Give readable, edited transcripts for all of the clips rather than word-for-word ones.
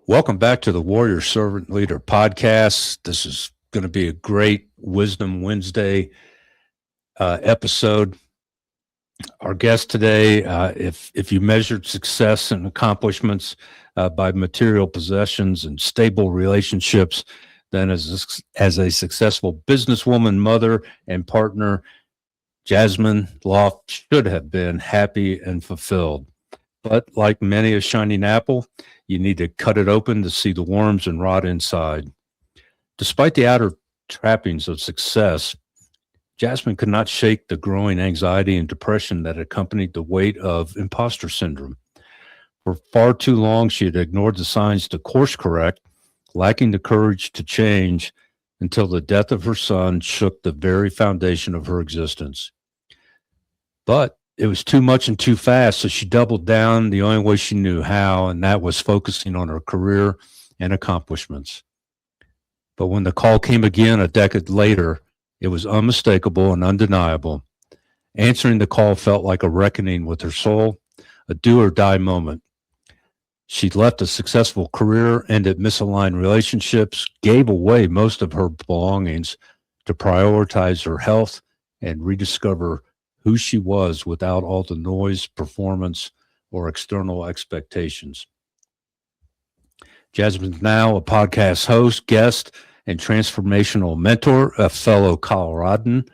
Welcome back to the Warrior Servant Leader podcast. This is going to be a great Wisdom Wednesday episode. Our guest today, if you measured success and accomplishments by material possessions and stable relationships, then as a successful businesswoman, mother, and partner, Jazzmyn Lauff should have been happy and fulfilled. But like many a shining apple, you need to cut it open to see the worms and rot inside. Despite the outer trappings of success, Jazzmyn could not shake the growing anxiety and depression that accompanied the weight of imposter syndrome. For far too long, she had ignored the signs to course correct, lacking the courage to change until the death of her son shook the very foundation of her existence. But it was too much and too fast, so she doubled down the only way she knew how, and that was focusing on her career and accomplishments. But when the call came again a decade later, it was unmistakable and undeniable. Answering the call felt like a reckoning with her soul, a do-or-die moment. She'd left a successful career, ended misaligned relationships, gave away most of her belongings to prioritize her health and rediscover who she was without all the noise, performance, or external expectations. Jazzmyn's now a podcast host, guest, and transformational mentor, a fellow Coloradan.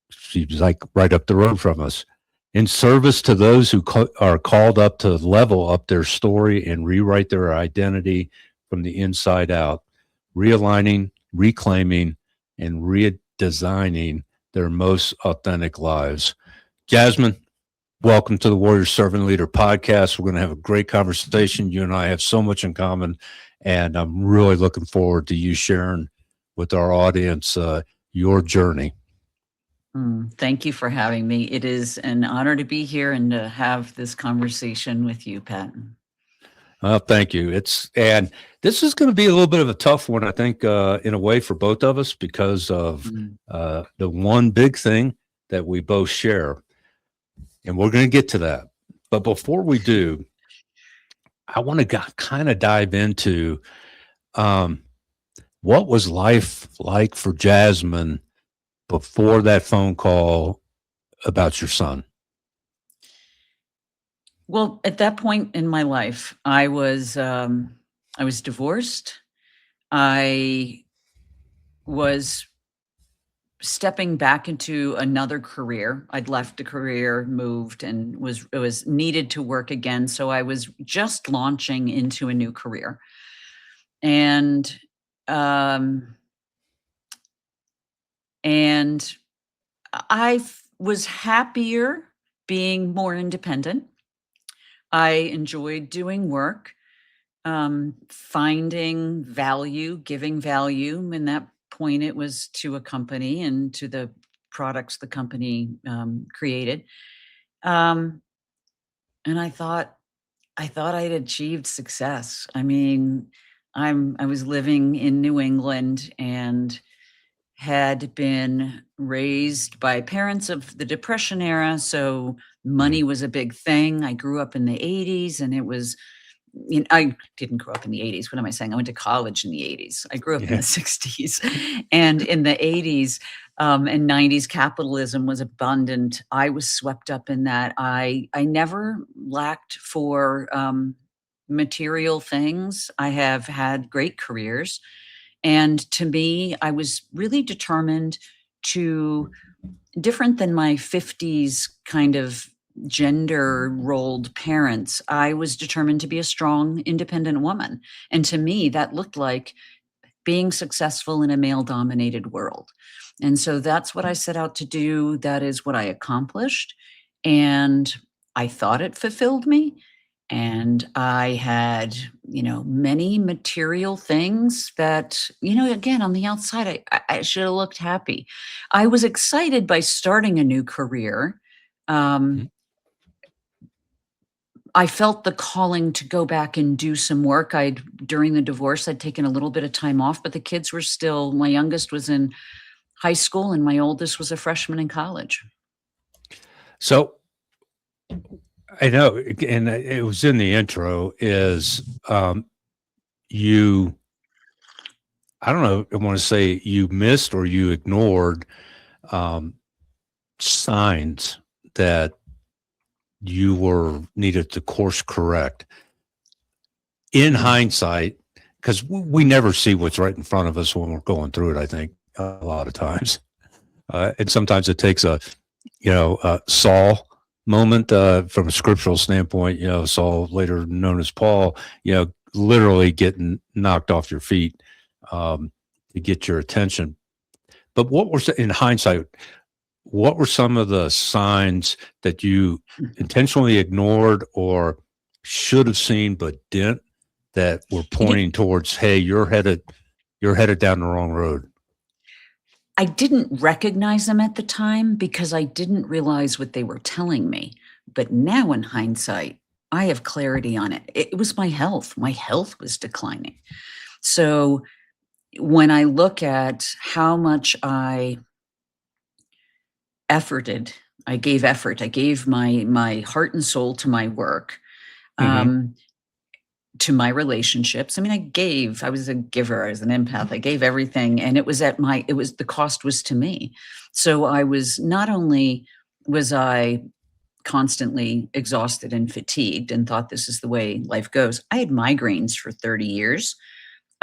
She's like right up the road from us. In service to those who are called up to level up their story and rewrite their identity from the inside out, realigning, reclaiming, and redesigning their most authentic lives. Jazzmyn, welcome to the Warrior Servant Leader podcast. We're going to have a great conversation. You and I have so much in common, and I'm really looking forward to you sharing with our audience your journey. Thank you for having me. It is an honor to be here and to have this conversation with you, Pat. Well, thank you. And this is going to be a little bit of a tough one, I think, in a way for both of us because of the one big thing that we both share. And we're going to get to that. But before we do, I want to kind of dive into what was life like for Jazzmyn before that phone call about your son? Well, at that point in my life, I was divorced. I was stepping back into another career. I'd left a career, moved, and was needed to work again. So I was just launching into a new career, and I was happier being more independent. I enjoyed doing work, finding value, giving value. And that point, it was to a company and to the products the company created. And I thought I'd achieved success. I mean, I was living in New England and had been raised by parents of the Depression era, so money was a big thing. I grew up in the 80s, and it was, I didn't grow up in the 80s. What am I saying? I went to college in the 80s. I grew up in the 60s. And in the 80s and 90s, capitalism was abundant. I was swept up in that. I never lacked for material things. I have had great careers. And to me, I was really determined to, different than my 50s kind of gender rolled parents, I was determined to be a strong, independent woman. And to me, that looked like being successful in a male dominated world. And so that's what I set out to do. That is what I accomplished. And I thought it fulfilled me. And I had, many material things that, again, on the outside, I should have looked happy. I was excited by starting a new career. I felt the calling to go back and do some work. During the divorce, I'd taken a little bit of time off, but the kids were still, my youngest was in high school and my oldest was a freshman in college. So I know, and it was in the intro. Is you? I don't know. I want to say you missed or you ignored um, signs that you were needed to course correct. In hindsight, because we never see what's right in front of us when we're going through it. I think a lot of times, and sometimes it takes a Saul moment from a scriptural standpoint. Saul, later known as Paul, literally getting knocked off your feet to get your attention. But what were, in hindsight, what were some of the signs that you intentionally ignored or should have seen but didn't, that were pointing towards, hey, you're headed down the wrong road? I didn't recognize them at the time because I didn't realize what they were telling me. But now in hindsight, I have clarity on it. It was my health. My health was declining. So when I look at how much I efforted, I gave effort, I gave my heart and soul to my work, Mm-hmm. to my relationships. I mean, I was a giver, I was an empath. I gave everything, and the cost was to me. So I was, not only was I constantly exhausted and fatigued and thought this is the way life goes. I had migraines for 30 years.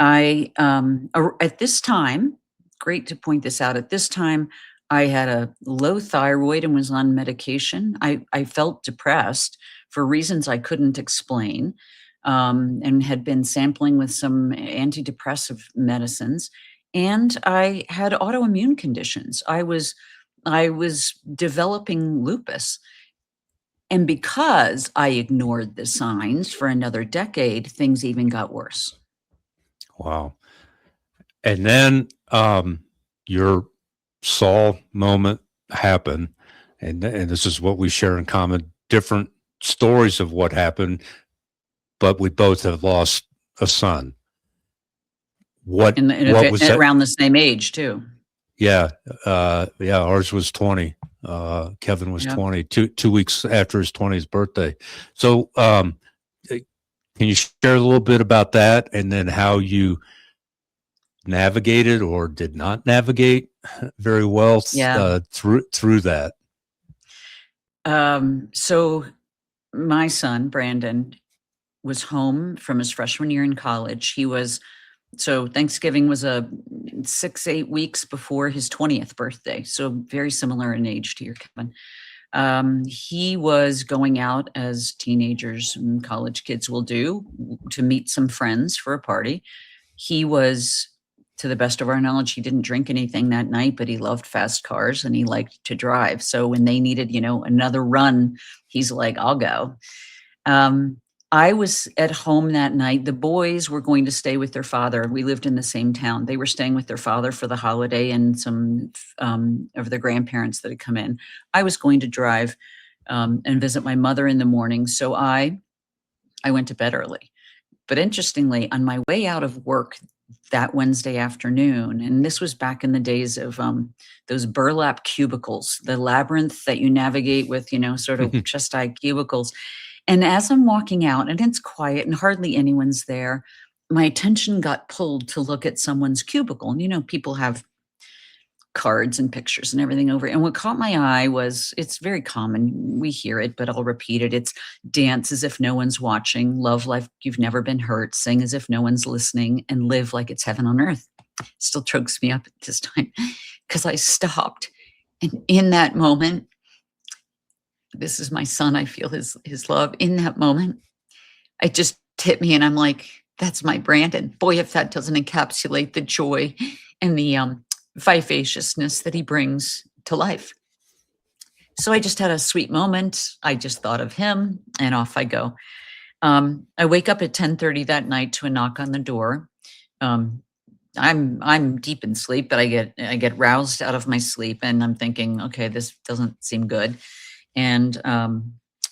At this time, great to point this out, at this time, I had a low thyroid and was on medication. I felt depressed for reasons I couldn't explain, and had been sampling with some antidepressive medicines. And I had autoimmune conditions. I was developing lupus. And because I ignored the signs for another decade, things even got worse. Wow. And then your Saul moment happened, and this is what we share in common: different stories of what happened, but we both have lost a son. What And was that? around the same age too. Yeah, yeah. Ours was 20. Kevin was Yeah. 20. 2 weeks after his 20th birthday. So, can you share a little bit about that, and then how you navigated or did not navigate very well Yeah. through that? So my son, Brandon, was home from his freshman year in college. So Thanksgiving was 8 weeks before his 20th birthday. So very similar in age to your Kevin. He was going out, as teenagers and college kids will do, to meet some friends for a party. He was, to the best of our knowledge, he didn't drink anything that night, but he loved fast cars and he liked to drive. So when they needed, another run, he's like, I'll go. Um, I was at home that night. The boys were going to stay with their father. We lived in the same town. They were staying with their father for the holiday and some of their grandparents that had come in. I was going to drive and visit my mother in the morning. So I went to bed early. But interestingly, on my way out of work that Wednesday afternoon, and this was back in the days of those burlap cubicles, the labyrinth that you navigate with, sort of chest-high cubicles. And as I'm walking out, and it's quiet and hardly anyone's there, my attention got pulled to look at someone's cubicle. And people have cards and pictures and everything over it. And what caught my eye was, it's very common, we hear it, but I'll repeat it. It's dance as if no one's watching, love like you've never been hurt, sing as if no one's listening, and live like it's heaven on earth. Still chokes me up at this time because I stopped. And in that moment, this is my son, I feel his love. In that moment, it just hit me and I'm like, that's my Brandon. Boy, if that doesn't encapsulate the joy and the vivaciousness that he brings to life. So I just had a sweet moment. I just thought of him and off I go. I wake up at 10:30 that night to a knock on the door. I'm deep in sleep, but I get roused out of my sleep and I'm thinking, okay, this doesn't seem good. And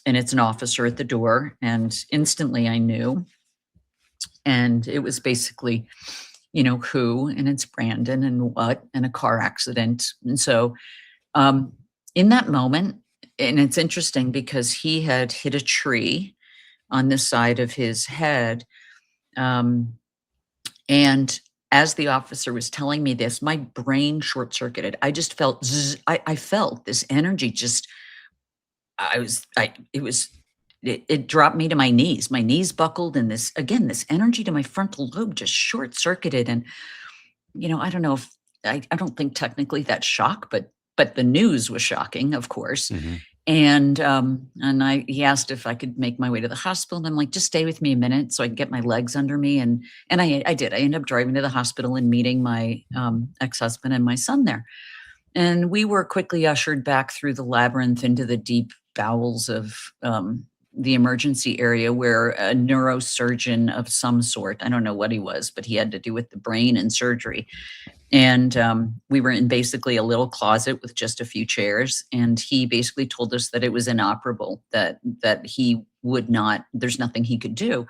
it's an officer at the door, and instantly I knew. And it was basically, who, and it's Brandon and what, and a car accident. And so in that moment, and it's interesting because he had hit a tree on this side of his head. Um, and as the officer was telling me this, my brain short circuited. I just felt, I felt this energy just, it was, it dropped me to my knees. My knees buckled, and this, again, this energy to my frontal lobe just short circuited. And, I don't know if, I don't think technically that's shock, but the news was shocking, of course. Hmm. And he asked if I could make my way to the hospital, and I'm like, just stay with me a minute so I can get my legs under me. And I did. I ended up driving to the hospital and meeting my ex-husband and my son there. And we were quickly ushered back through the labyrinth into the deep bowels of the emergency area, where a neurosurgeon of some sort, I don't know what he was, but he had to do with the brain and surgery. And we were in basically a little closet with just a few chairs. And he basically told us that it was inoperable, that he would not, there's nothing he could do.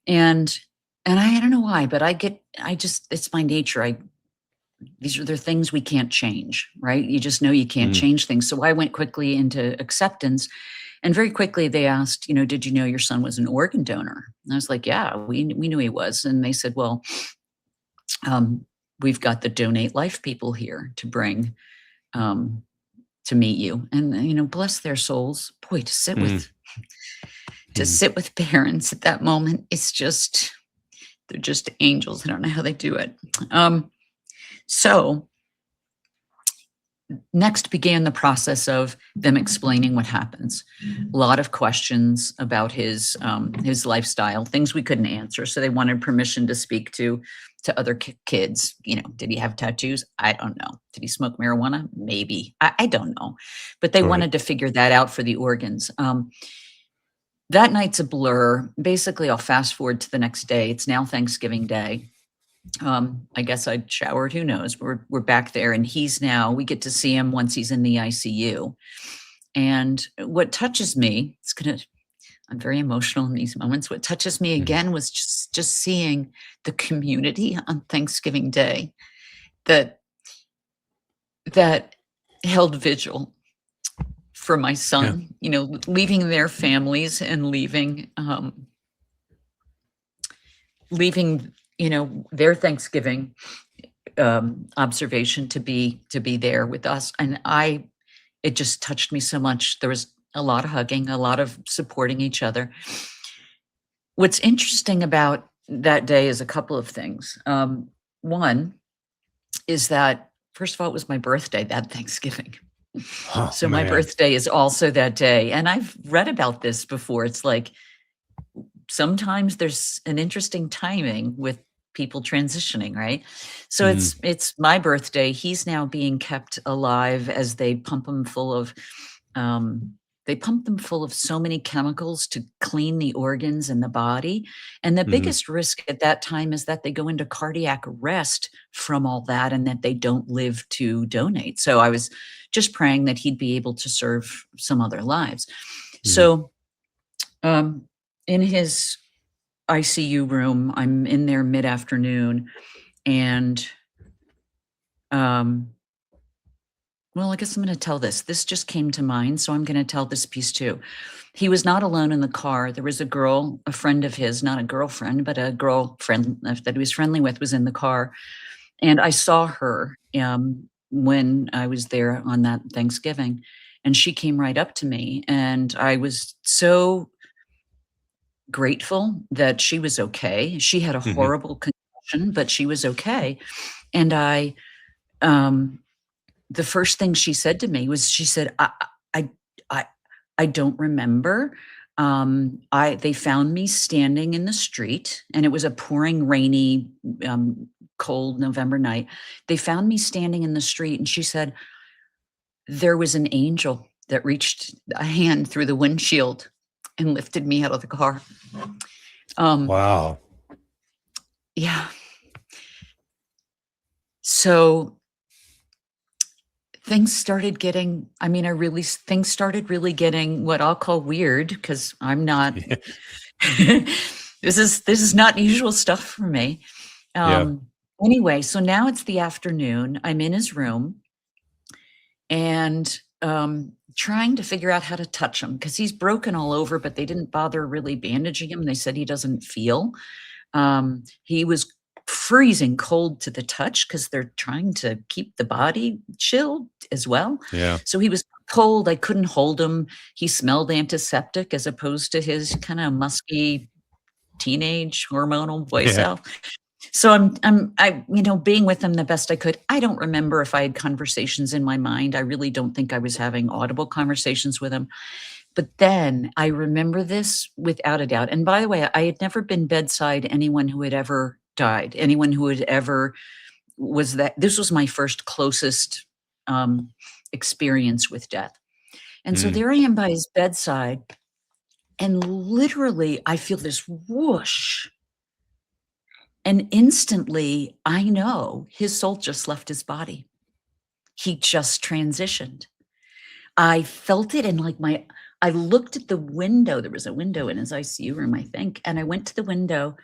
And I don't know why, but it's my nature. They're things we can't change, right? You just know you can't Hmm. change things. So I went quickly into acceptance. And very quickly they asked, did you know your son was an organ donor? And I was like, yeah, we knew he was. And they said, well, we've got the Donate Life people here to bring to meet you. And bless their souls. Boy, Hmm. to sit with parents at that moment, they're just angels. I don't know how they do it. So next began the process of them explaining what happens. A lot of questions about his lifestyle, things we couldn't answer. So they wanted permission to speak to other kids. Did he have tattoos? I don't know. Did he smoke marijuana? Maybe. I don't know. But they Right. wanted to figure that out for the organs. That night's a blur. Basically, I'll fast forward to the next day. It's now Thanksgiving Day. I guess I showered, who knows? We're back there, and we get to see him once he's in the ICU. And what touches me, I'm very emotional in these moments. What touches me Hmm. again was just seeing the community on Thanksgiving Day that that held vigil for my Yeah. son, leaving their families and leaving their Thanksgiving observation to be there with us. And it just touched me so much. There was a lot of hugging, a lot of supporting each other. What's interesting about that day is a couple of things. One is that, first of all, it was my birthday that Thanksgiving. Oh, So my man. birthday is also that day. And I've read about this before. It's like sometimes there's an interesting timing with people transitioning, right? So Mm. it's my birthday. He's now being kept alive as they pump him full of so many chemicals to clean the organs in the body. And the Hmm. biggest risk at that time is that they go into cardiac arrest from all that, and that they don't live to donate. So I was just praying that he'd be able to serve some other lives. Hmm. So in his ICU room, I'm in there mid-afternoon, and well, I guess I'm going to tell this. This just came to mind, so I'm going to tell this piece too. He was not alone in the car. There was a girl, a friend of his, not a girlfriend, but a girlfriend that he was friendly with, was in the car. And I saw her when I was there on that Thanksgiving. And she came right up to me. And I was so grateful that she was okay. She had a Hmm. horrible concussion, but she was okay. And um, the first thing she said to me was, she said, I, I, I don't remember. They found me standing in the street, and it was a pouring, rainy, cold November night. They found me standing in the street, and she said, there was an angel that reached a hand through the windshield and lifted me out of the car. Um, Wow. yeah. So things started getting, things started really getting what I'll call weird, because I'm not, Yeah. this is not usual stuff for me. Yeah. Anyway, so now it's the afternoon. I'm in his room, and trying to figure out how to touch him because he's broken all over, but they didn't bother really bandaging him. They said he doesn't feel. He was freezing cold to the touch because they're trying to keep the body chilled as well. Yeah. So he was cold. I couldn't hold him. He smelled antiseptic as opposed to his kind of musky teenage hormonal boy Yeah. self. So being with him the best I could. I don't remember if I had conversations in my mind. I really don't think I was having audible conversations with him. But then I remember this without a doubt. And by the way, I had never been bedside anyone who had ever died, anyone who had ever this was my first closest experience with death. And so Mm. there I am by his bedside, and literally I feel this whoosh. And instantly I know his soul just left his body. He just transitioned. I felt it in I looked at the window. There was a window in his ICU room, I think. And I went to the window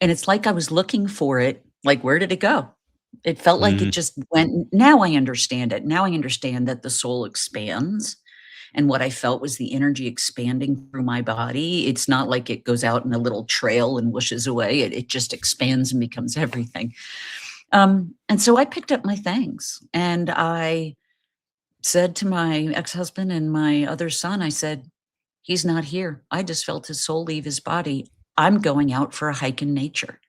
and it's like I was looking for it. Like, where did it go? It felt like it Mhm. just went. Now I understand it. Now I understand that the soul expands. And what I felt was the energy expanding through my body. It's not like it goes out in a little trail and whooshes away. It just expands and becomes everything. And so I picked up my things and I said to my ex-husband and my other son, I said, he's not here. I just felt his soul leave his body. I'm going out for a hike in nature.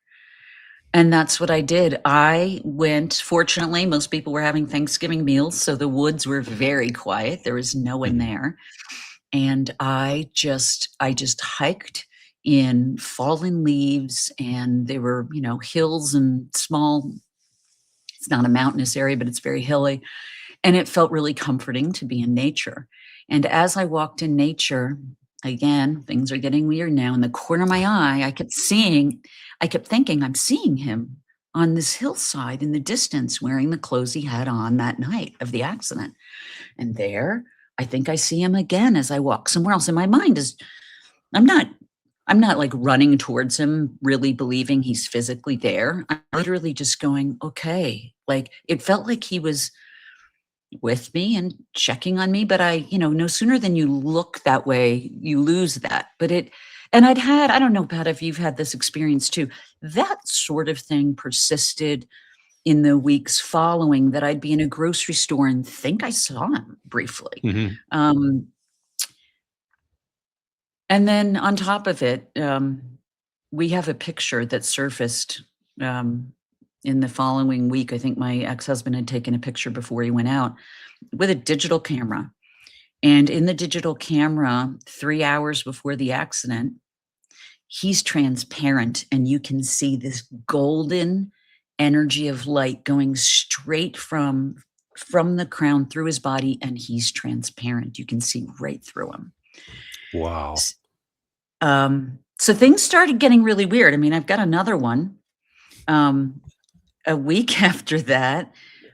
And that's what I did. I went, fortunately, most people were having Thanksgiving meals, so the woods were very quiet. There was no one Mhm. there. And I just hiked in fallen leaves, and there were, hills and small, it's not a mountainous area, but it's very hilly. And it felt really comforting to be in nature. And as I walked in nature, again, things are getting weird now. In the corner of my eye, I kept thinking, I'm seeing him on this hillside in the distance wearing the clothes he had on that night of the accident. And there, I think I see him again as I walk somewhere else. And my mind is, I'm not, I'm not like running towards him, really believing he's physically there. I'm literally just going, okay. Like it felt like he was with me and checking on me, but no sooner than you look that way, you lose that. And I don't know, Pat, if you've had this experience too, that sort of thing persisted in the weeks following that. I'd be in a grocery store and think I saw him briefly. Mhm. Um, and then on top of it, we have a picture that surfaced um, in the following week. I think my ex-husband had taken a picture before he went out with a digital camera. And in the digital camera, 3 hours before the accident, he's transparent and you can see this golden energy of light going straight from the crown through his body, and he's transparent. You can see right through him. Wow. S- so things started getting really weird. I mean, I've got another one. A week after that,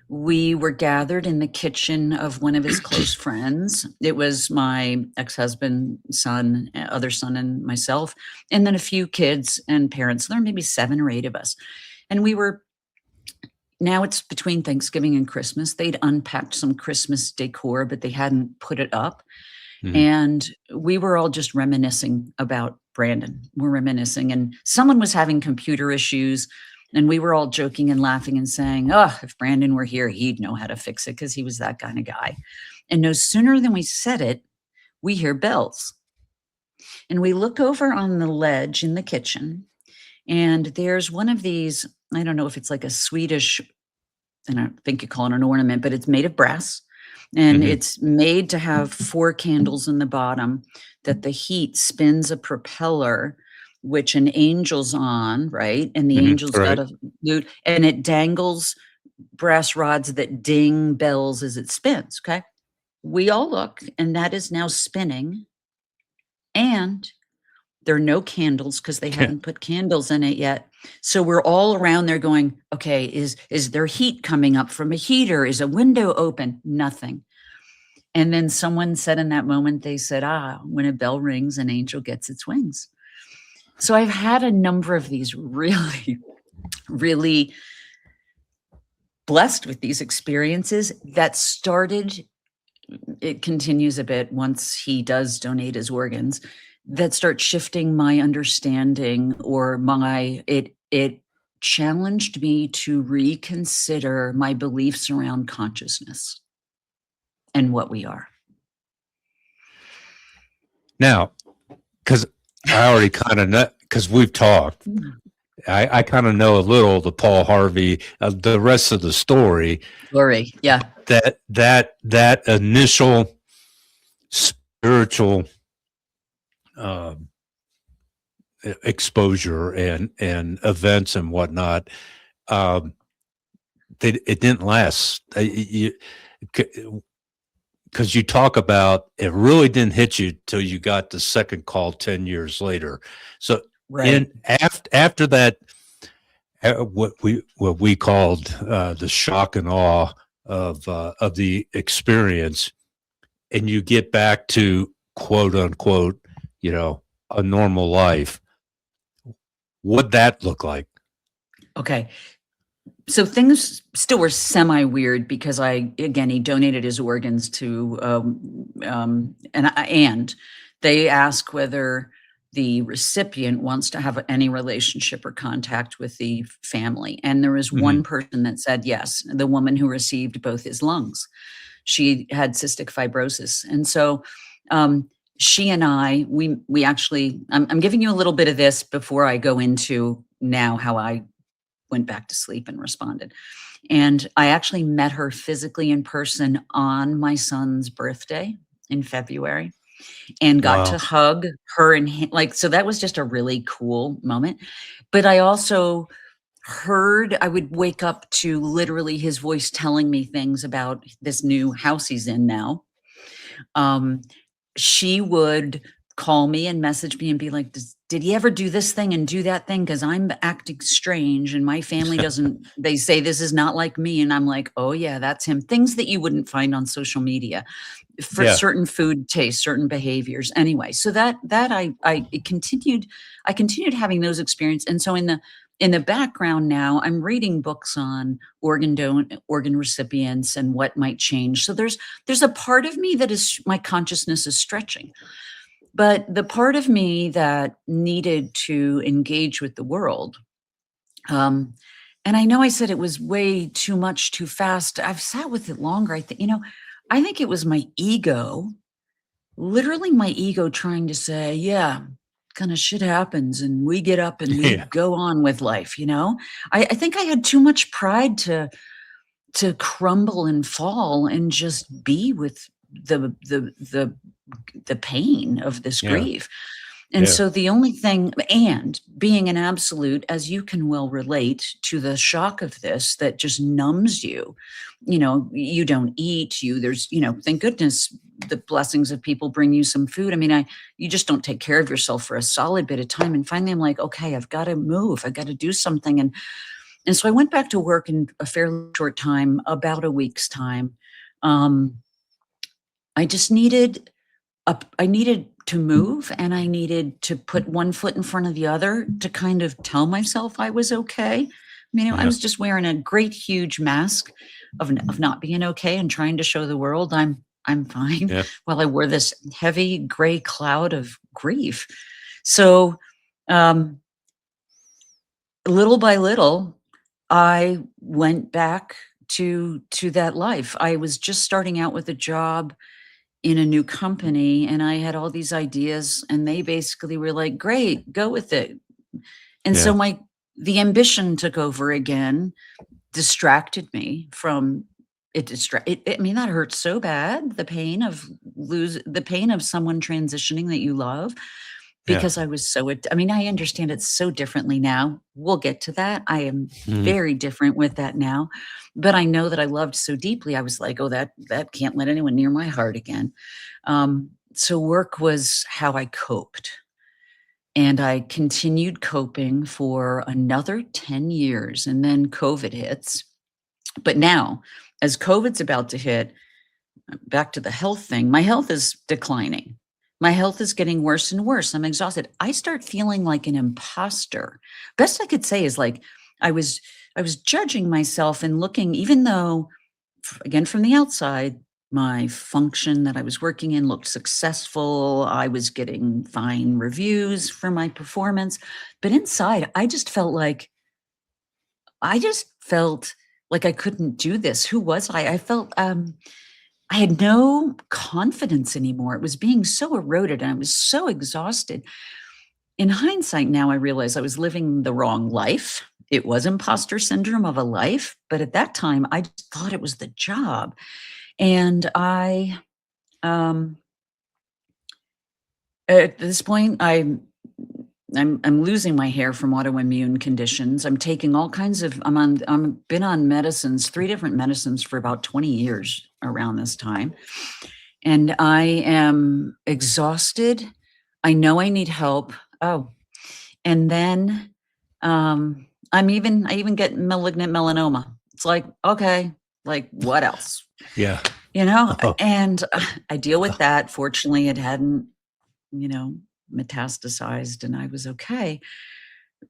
we were gathered in the kitchen of one of his close friends. It was my ex-husband, son, other son, and myself, and then a few kids and parents. There were maybe 7 or 8 of us. And now it's between Thanksgiving and Christmas. They'd unpacked some Christmas decor, but they hadn't put it up. Mhm. And we were all just reminiscing about Brandon. We're reminiscing, and someone was having computer issues. And we were all joking and laughing and saying, oh, if Brandon were here, he'd know how to fix it because he was that kind of guy. And no sooner than we said it, we hear bells. And we look over on the ledge in the kitchen, and there's one of these, I don't know if it's like a Swedish, I don't think you call it an ornament, but it's made of brass. And Mhm. it's made to have 4 candles in the bottom that the heat spins a propeller, which an angel's on, right? And the Mhm. angel's got Right. a lute, and it dangles brass rods that ding bells as it spins, okay? We all look, and that is now spinning, and there are no candles because they Yeah. hadn't put candles in it yet. So we're all around there going, okay, is there heat coming up from a heater? Is a window open? Nothing. And then someone said in that moment, they said, when a bell rings, an angel gets its wings. So I've had a number of these really, really blessed with these experiences that started it continues a bit once he does donate his organs, that starts shifting my understanding, or it challenged me to reconsider my beliefs around consciousness and what we are. Now, because I already kind of know, because we've talked, I kind of know a little the Paul Harvey, the rest of the story. Glory, yeah. That initial spiritual exposure and events and whatnot, it didn't last. Because you talk about it really didn't hit you till you got the second call 10 years later. So Right. after that, what we called the shock and awe of the experience, and you get back to quote unquote, a normal life. What'd that look like? Okay. So things still were semi weird because he donated his organs to, and they ask whether the recipient wants to have any relationship or contact with the family. And there was one person that said yes, the woman who received both his lungs. She had cystic fibrosis. And so, she and I, we actually, I'm giving you a little bit of this before I go into now how I went back to sleep and responded. And I actually met her physically in person on my son's birthday in February, and got to hug her, and so that was just a really cool moment. But I also I would wake up to literally his voice telling me things about this new house he's in now. She would call me and message me and be like, did he ever do this thing and do that thing? Because I'm acting strange and my family doesn't, they say this is not like me. And I'm like, oh yeah, that's him. Things that you wouldn't find on social media for certain food tastes, certain behaviors. Anyway, so it continued, I continued having those experiences. And so in the background now, I'm reading books on organ recipients and what might change. So there's a part of me that is, my consciousness is stretching. But the part of me that needed to engage with the world, and I know I said it was way too much too fast. I've sat with it longer. I think it was my ego, literally my ego trying to say, yeah, kind of shit happens and we get up and we go on with life. I think I had too much pride to crumble and fall and just be with the pain of this grief. And so the only thing, and being an absolute, as you can well relate to the shock of this, that just numbs you, you don't eat, thank goodness the blessings of people bring you some food. I mean, you just don't take care of yourself for a solid bit of time. And finally I'm like, okay, I've got to move. I've got to do something. And so I went back to work in a fairly short time, about a week's time. I just needed I needed to move, and I needed to put one foot in front of the other to kind of tell myself I was okay. I mean, I was just wearing a great huge mask of not being okay and trying to show the world I'm fine, while I wore this heavy gray cloud of grief. So, little by little, I went back to that life. I was just starting out with a job in a new company, and I had all these ideas, and they basically were like, great, go with it. And so the ambition took over again, distracted me from it. I mean, that hurts so bad. The pain of someone transitioning that you love, because I was I mean, I understand it so differently now. We'll get to that. I am very different with that now. But I know that I loved so deeply. I was like, oh, that can't let anyone near my heart again. So work was how I coped. And I continued coping for another 10 years. And then COVID hits. But now, as COVID's about to hit, back to the health thing, my health is declining. My health is getting worse and worse. I'm exhausted. I start feeling like an imposter. Best I could say is like I was judging myself and looking, even though, again, from the outside, my function that I was working in looked successful. I was getting fine reviews for my performance. But inside, I just felt like I couldn't do this. Who was I? I felt I had no confidence anymore. It was being so eroded and I was so exhausted. In hindsight, now I realize I was living the wrong life. It was imposter syndrome of a life, but at that time I just thought it was the job. And um, at this point, I'm losing my hair from autoimmune conditions. I'm taking all kinds of I'm been on medicines, 3 different medicines for about 20 years around this time. And I am exhausted. I know I need help. Oh, and then I even get malignant melanoma. It's like, okay, like what else? Yeah. Oh, And I deal with that. Fortunately, it hadn't, you know, metastasized and I was okay.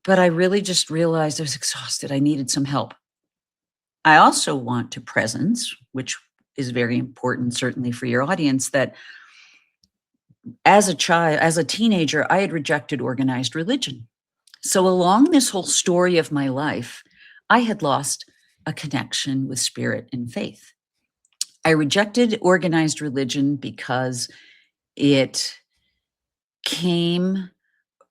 But I really just realized I was exhausted. I needed some help. I also want to presence, which is very important, certainly for your audience, that as a child, as a teenager, I had rejected organized religion. So along this whole story of my life, I had lost a connection with spirit and faith. I rejected organized religion because it came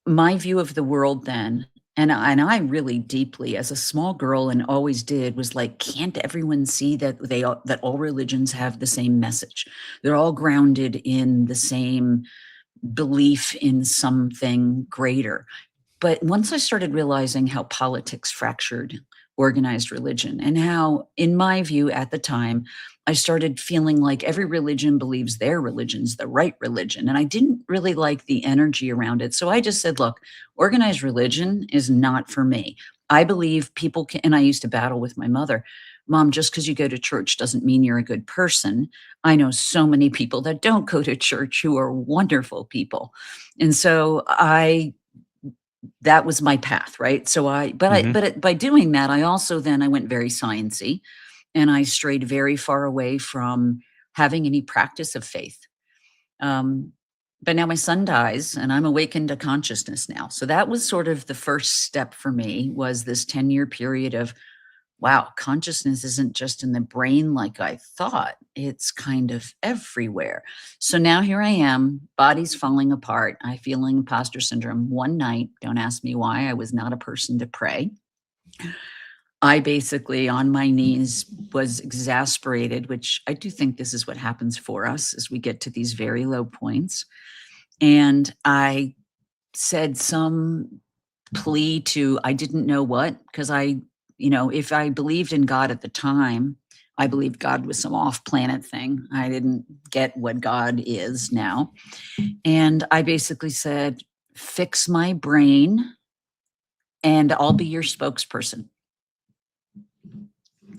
my view of the world then, and I really deeply, as a small girl and always did, was like, can't everyone see that that all religions have the same message? They're all grounded in the same belief in something greater. But once I started realizing how politics fractured organized religion and how, in my view at the time, I started feeling like every religion believes their religion's the right religion. And I didn't really like the energy around it. So I just said, look, organized religion is not for me. I believe people can, and I used to battle with my mother. Mom, just because you go to church doesn't mean you're a good person. I know so many people that don't go to church who are wonderful people. And so that was my path, right? So mhm. by doing that, I went very sciencey, and I strayed very far away from having any practice of faith. Um, but now my son dies, and I'm awakened to consciousness now. So that was sort of the first step for me, was this 10-year period of, wow, consciousness isn't just in the brain like I thought. It's kind of everywhere. So now here I am, body's falling apart. I feeling imposter syndrome. One night, don't ask me why, I was not a person to pray. I basically, on my knees, was exasperated, which I do think this is what happens for us as we get to these very low points. And I said some plea to, I didn't know what, because if I believed in God at the time, I believed God was some off planet thing. I didn't get what God is now. And I basically said, fix my brain and I'll be your spokesperson.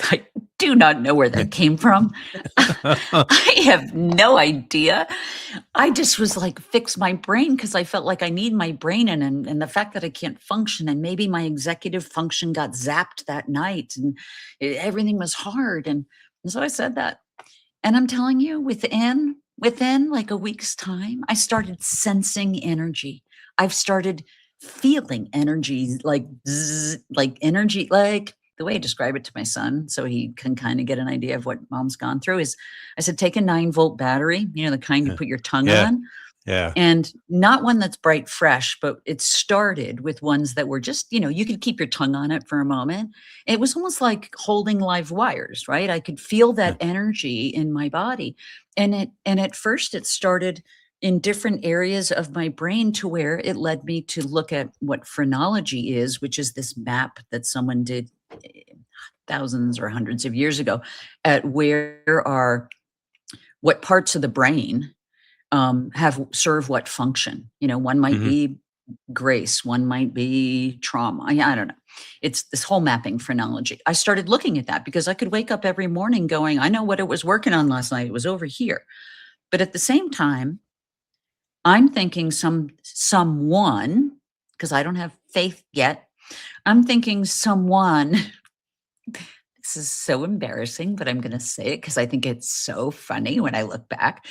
I do not know where that came from. I have no idea. I just was like, fix my brain, because I felt like I need my brain, and the fact that I can't function, and maybe my executive function got zapped that night, and everything was hard. And so I said that. And I'm telling you, within like a week's time, I started sensing energy. I've started feeling energy, like zzz, like energy, like the way I describe it to my son, so he can kind of get an idea of what mom's gone through, is I said, take a 9-volt battery, the kind you put your tongue Yeah. on, Yeah. and not one that's bright fresh, but it started with ones that were just, you could keep your tongue on it for a moment. It was almost like holding live wires, right? I could feel Yeah. that energy in my body. And at first it started in different areas of my brain, to where it led me to look at what phrenology is, which is this map that someone did thousands or hundreds of years ago, at what parts of the brain have serve what function. One might Mhm. be grace, one might be trauma. I don't know. It's this whole mapping phrenology. I started looking at that because I could wake up every morning going, I know what it was working on last night. It was over here. But at the same time, I'm thinking someone, because I don't have faith yet, I'm thinking someone This is so embarrassing, but I'm going to say it because I think it's so funny when I look back.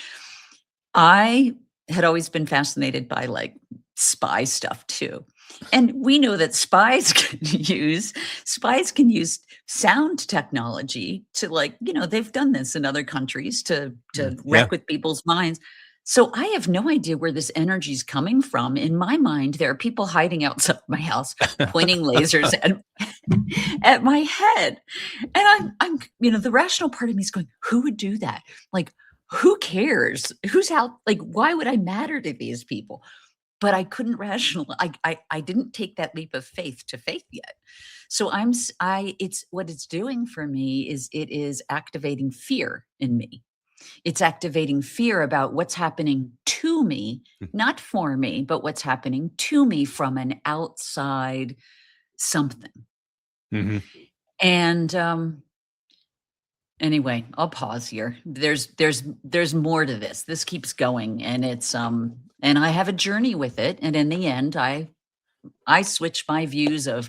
I had always been fascinated by like spy stuff too. And we know that spies can use sound technology to, like, they've done this in other countries to Yeah. wreck with people's minds. So I have no idea where this energy is coming from. In my mind, there are people hiding outside my house pointing lasers at my head. And I'm the rational part of me is going, who would do that? Like, who cares? Who's out? Like, why would I matter to these people? But I couldn't rational. I didn't take that leap of faith to faith yet. So it's what it's doing for me is it is activating fear in me. It's activating fear about what's happening to me, not for me, but what's happening to me from an outside something. Hmm. And anyway, I'll pause here. There's more to this. This keeps going, and it's and I have a journey with it. And in the end, I switch my views of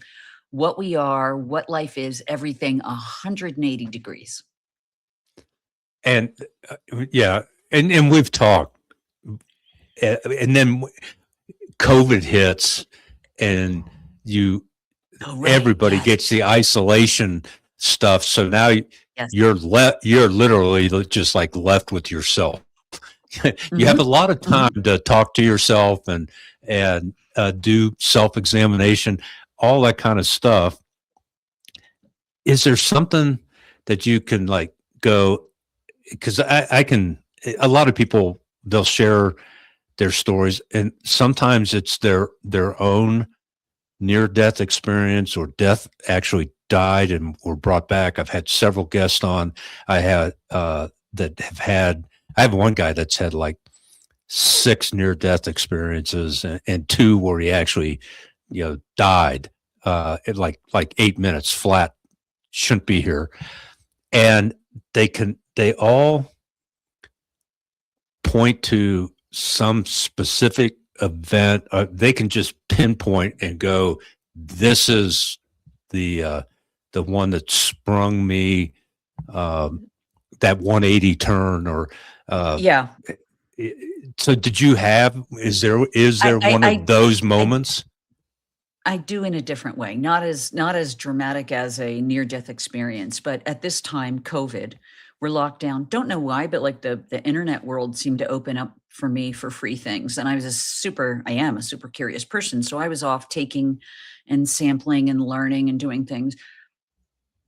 what we are, what life is, everything 180 degrees. And yeah, and we've talked, and then COVID hits, and Oh, right. everybody Yes. gets the isolation stuff. So now Yes. you're literally just like left with yourself. You have a lot of time to talk to yourself and do self-examination, all that kind of stuff. Is there something that you can like go? Because I can. A lot of people, they'll share their stories, and sometimes it's their own near-death experience, or death actually died and were brought back. I've had several guests on. I had that have had. I have one guy that's had like 6 near-death experiences, and 2 where he actually, died in like 8 minutes flat. Shouldn't be here, and they all point to some specific event. They can just pinpoint and go, this is the one that sprung me that 180 turn, or Yeah. so did you have, is there one of those moments? I do in a different way, not as dramatic as a near death experience, but at this time, COVID, we're locked down. Don't know why, but like the internet world seemed to open up for me for free things, and I am a super curious person, so I was off taking and sampling and learning and doing things.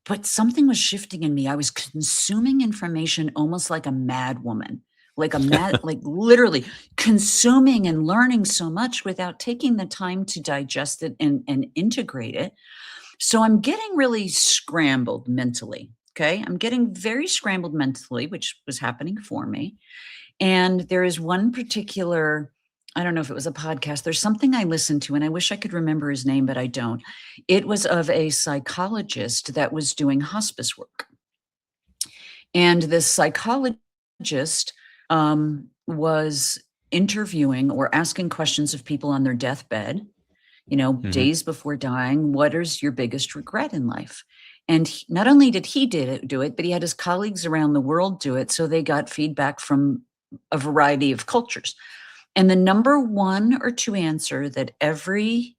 But something was shifting in me. I was consuming information almost like a mad woman, like literally consuming and learning so much without taking the time to digest it and integrate it. So I'm getting really scrambled mentally. Okay. I'm getting very scrambled mentally, which was happening for me. And there is one particular, I don't know if it was a podcast, there's something I listened to, and I wish I could remember his name, but I don't. It was of a psychologist that was doing hospice work. And this psychologist was interviewing or asking questions of people on their deathbed, days before dying. What is your biggest regret in life? And not only did he do it, but he had his colleagues around the world do it. So they got feedback from a variety of cultures. And the number 1 or 2 answer that the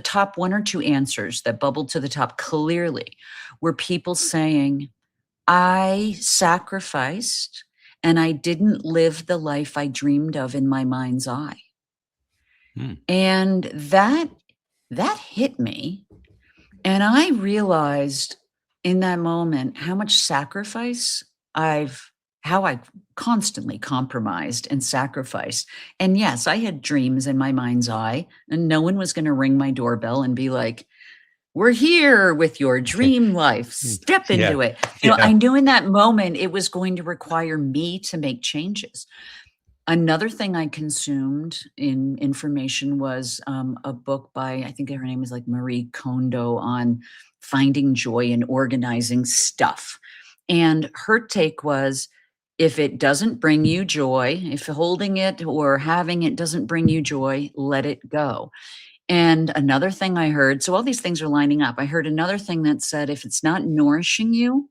top 1 or 2 answers that bubbled to the top clearly were people saying, I sacrificed and I didn't live the life I dreamed of in my mind's eye. And that hit me. And I realized in that moment how much sacrifice how I constantly compromised and sacrificed. And yes, I had dreams in my mind's eye, and no one was going to ring my doorbell and be like, we're here with your dream life. Step into it. I knew in that moment it was going to require me to make changes. Another thing I consumed in information was a book by, I think her name is like Marie Kondo, on finding joy in organizing stuff. And her take was, if it doesn't bring you joy, if holding it or having it doesn't bring you joy, let it go. And another thing I heard, so all these things are lining up. I heard another thing that said, if it's not nourishing you,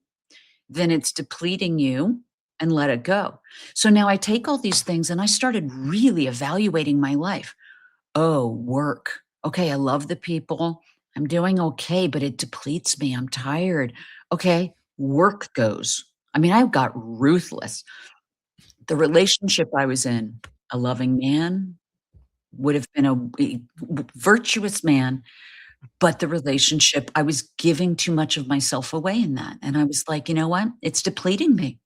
then it's depleting you, and let it go. So now I take all these things and I started really evaluating my life. Oh, work. Okay, I love the people. I'm doing okay, but it depletes me. I'm tired. Okay, work goes. I mean, I got ruthless. The relationship I was in, a loving man, would have been a virtuous man, but the relationship, I was giving too much of myself away in that. And I was like, you know what? It's depleting me.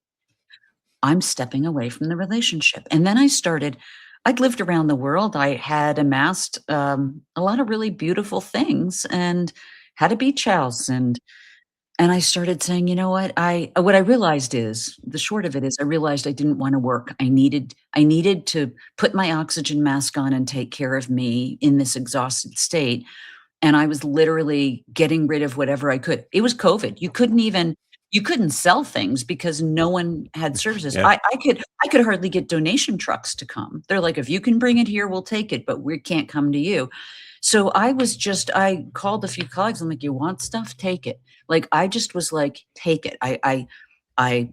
I'm stepping away from the relationship. And then I'd lived around the world. I had amassed a lot of really beautiful things and had a beach house. And I started saying, you know what I realized is the short of it is I realized I didn't want to work. I needed to put my oxygen mask on and take care of me in this exhausted state. And I was literally getting rid of whatever I could. It was COVID. You couldn't sell things because no one had services. Yeah. I could hardly get donation trucks to come. They're like, "If you can bring it here, we'll take it, but we can't come to you." So I called a few colleagues. I'm like, "You want stuff? Take it." Like, I just was like, "Take it." I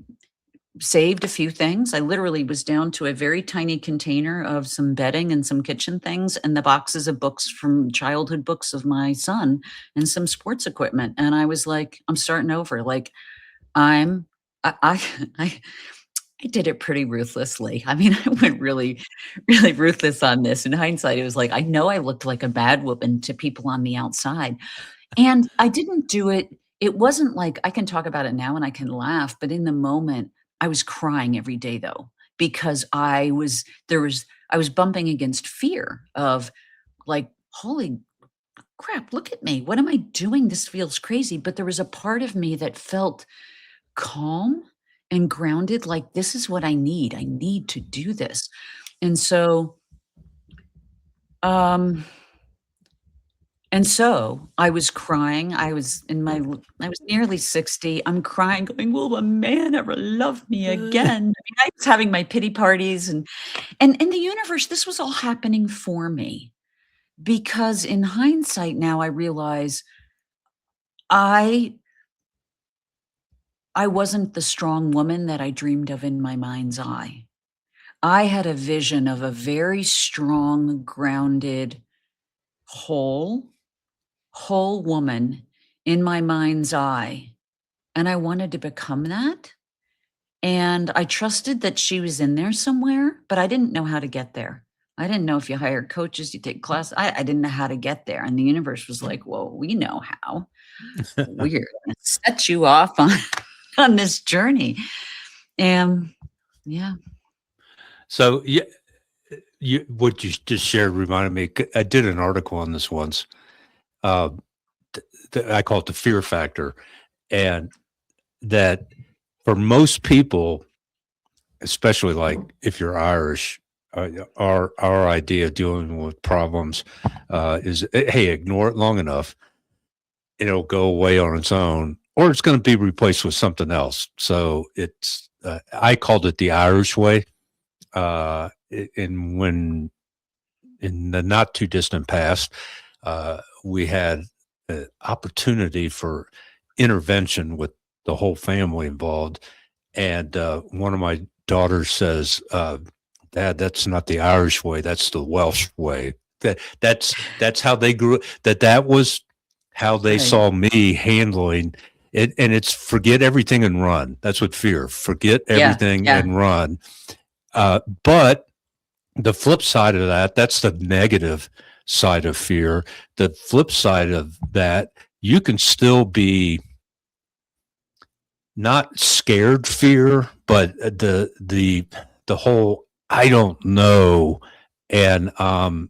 saved a few things. I literally was down to a very tiny container of some bedding and some kitchen things and the boxes of books from childhood books of my son and some sports equipment. And I was like, I'm starting over. Like I'm I I I did it pretty ruthlessly. I mean, I went really, really ruthless on this. In hindsight, it was like, I know I looked like a bad woman to people on the outside. And I didn't do it. It wasn't like I can talk about it now and I can laugh, but in the moment, I was crying every day though, because I was bumping against fear of like, holy crap, look at me. What am I doing? This feels crazy. But there was a part of me that felt calm and grounded, like this is what I need. I need to do this. And um I was crying. I was nearly 60. I'm crying, going, "Will a man ever love me again?" I mean, I was having my pity parties and in the universe, this was all happening for me because in hindsight now I realize I I wasn't the strong woman that I dreamed of in my mind's eye. I had a vision of a very strong, grounded, whole, whole woman in my mind's eye, and I wanted to become that, and I trusted that she was in there somewhere, but I didn't know how to get there. I didn't know if you hire coaches, you take class. I didn't know how to get there, and the universe was like, "Well, we know how. We're gonna set you off on on this journey." And yeah. So yeah, what you just shared reminded me. I did an article on this once. Uh, I call it the fear factor, and that for most people, especially like if you're Irish, our idea of dealing with problems is, hey, ignore it long enough, it'll go away on its own, or it's going to be replaced with something else. So it's I called it the Irish way. And when in the not too distant past, we had an opportunity for intervention with the whole family involved. And one of my daughters says, "Dad, that's not the Irish way. That's the Welsh way." That's how they grew. That was how they Right. saw me handling it. And it's forget everything and run. That's what fear. Forget Yeah, everything yeah, and run. But the flip side of that, that's the negative side of fear. The flip side of that, you can still be not scared fear, but the whole I don't know, and I'm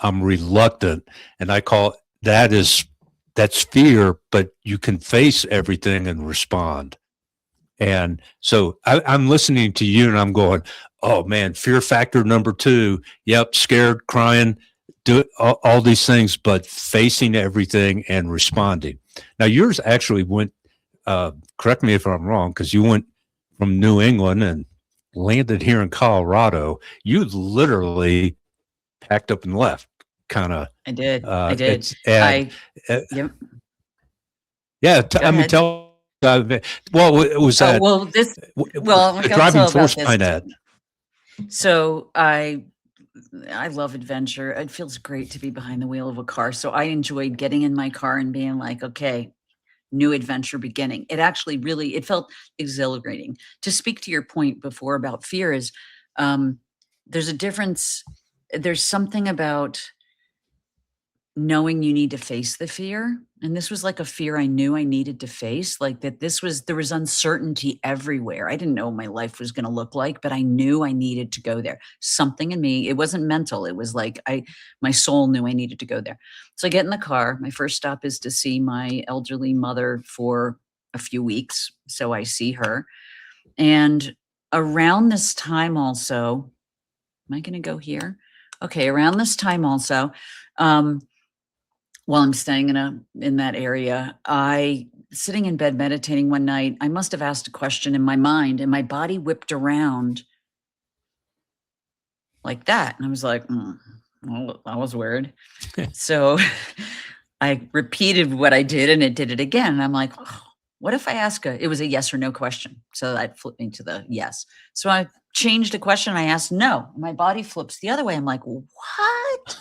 reluctant, and I call that's fear, but you can face everything and respond. And so I'm listening to you and I'm going, oh man, fear factor number two. Yep, scared, crying, do all these things, but facing everything and responding. Now yours actually went, correct me if I'm wrong, because you went from New England and landed here in Colorado. You literally packed up and left. kind of, I did. I did. it's add. I Uh, Yep. yeah, Go I mean, ahead. well, it was Oh, that well, the I'll driving tell about force this. behind that. So I love adventure. It feels great to be behind the wheel of a car. So I enjoyed getting in my car and being like, okay, new adventure beginning. It actually really it felt exhilarating. To speak to your point before about fear is um there's a difference. There's something about knowing you need to face the fear, and this was like a fear I knew I needed to face, like that there was uncertainty everywhere. I didn't know what my life was gonna look like, but I knew I needed to go there. Something in me, it wasn't mental, it was like my soul knew I needed to go there. So I get in the car, my first stop is to see my elderly mother for a few weeks, so I see her, and around this time also am I gonna go here? Okay, around this time also, um while I'm staying in that area, I sitting in bed meditating one night, I must have asked a question in my mind and my body whipped around like that. And I was like, well, that was weird. So I repeated what I did and it did it again. And I'm like, "Oh, what if I ask it was a yes or no question. So that flipped me to the yes. So I changed the question. I asked no. My body flips the other way. I'm like, what?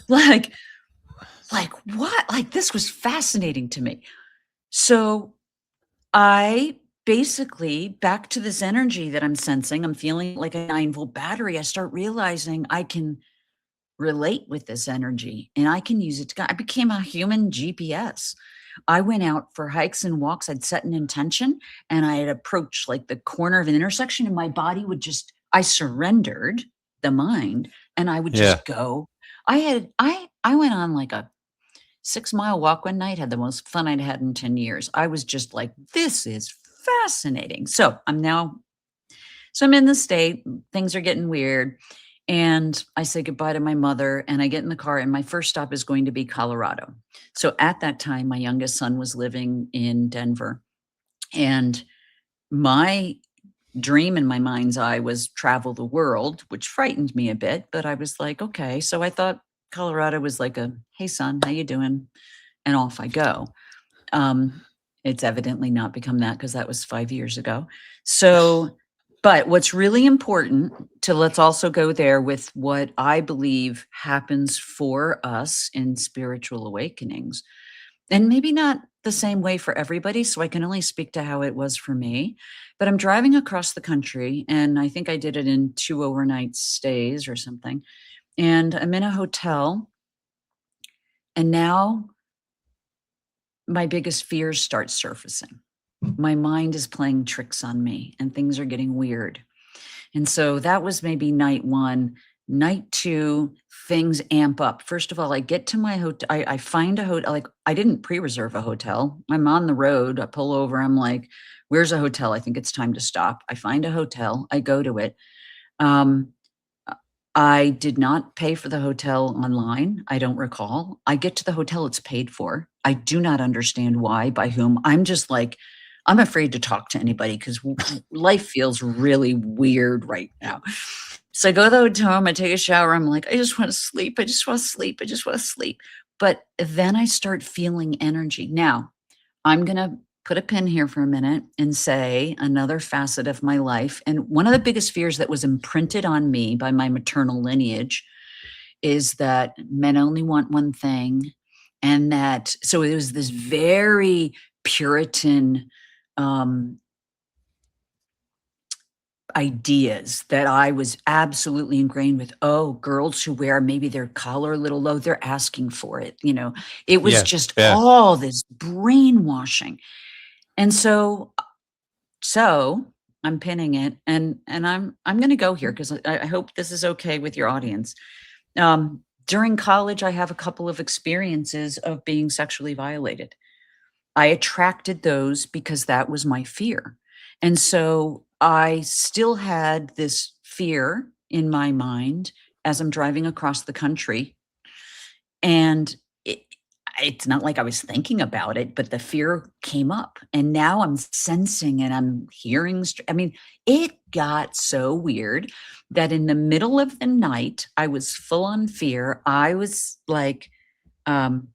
Like, like what? Like this was fascinating to me. So I basically back to this energy that I'm sensing. I'm feeling like a 9-volt battery. I start realizing I can relate with this energy and I can use it I became a human GPS. I went out for hikes and walks. I'd set an intention and I had approached like the corner of an intersection and my body would just, I surrendered the mind and I would Yeah. just go. I went on like a 6-mile walk one night, had the most fun I'd had in 10 years. I was just like, this is fascinating. So I'm in the state, things are getting weird. And I say goodbye to my mother and I get in the car and my first stop is going to be Colorado. So at that time, my youngest son was living in Denver. And my dream in my mind's eye was travel the world, which frightened me a bit, but I was like, okay. So I thought Colorado was like a, hey son, how you doing? And off I go. Um, it's evidently not become that because that was 5 years ago. So, but what's really important to let's also go there with what I believe happens for us in spiritual awakenings. And maybe not the same way for everybody. So I can only speak to how it was for me. But I'm driving across the country and I think I did it in 2 overnight stays or something. And I'm in a hotel. And now my biggest fears start surfacing. My mind is playing tricks on me and things are getting weird. And so that was maybe night one. Night two, things amp up. First of all, I get to my hotel. I find a hotel. Like I didn't pre-reserve a hotel. I'm on the road. I pull over. I'm like, where's a hotel? I think it's time to stop. I find a hotel. I go to it. Um, I did not pay for the hotel online. I don't recall. I get to the hotel, it's paid for. I do not understand why, by whom. I'm just like, I'm afraid to talk to anybody because life feels really weird right now. So I go to the hotel room, I take a shower. I'm like, I just want to sleep. I just want to sleep. I just want to sleep. But then I start feeling energy. Now, I'm going to put a pin here for a minute and say another facet of my life. And one of the biggest fears that was imprinted on me by my maternal lineage is that men only want one thing. And that, so it was this very Puritan um, ideas that I was absolutely ingrained with. Oh, girls who wear maybe their collar a little low, they're asking for it. It was Yeah. just Yeah. all this brainwashing. And so I'm pinning it and I'm going to go here because I hope this is okay with your audience. During college, I have a couple of experiences of being sexually violated. I attracted those because that was my fear. And so I still had this fear in my mind as I'm driving across the country. And it, it's not like I was thinking about it, but the fear came up, and now I'm sensing and I'm hearing. I mean, it got so weird that in the middle of the night, I was full on fear. I was like, um,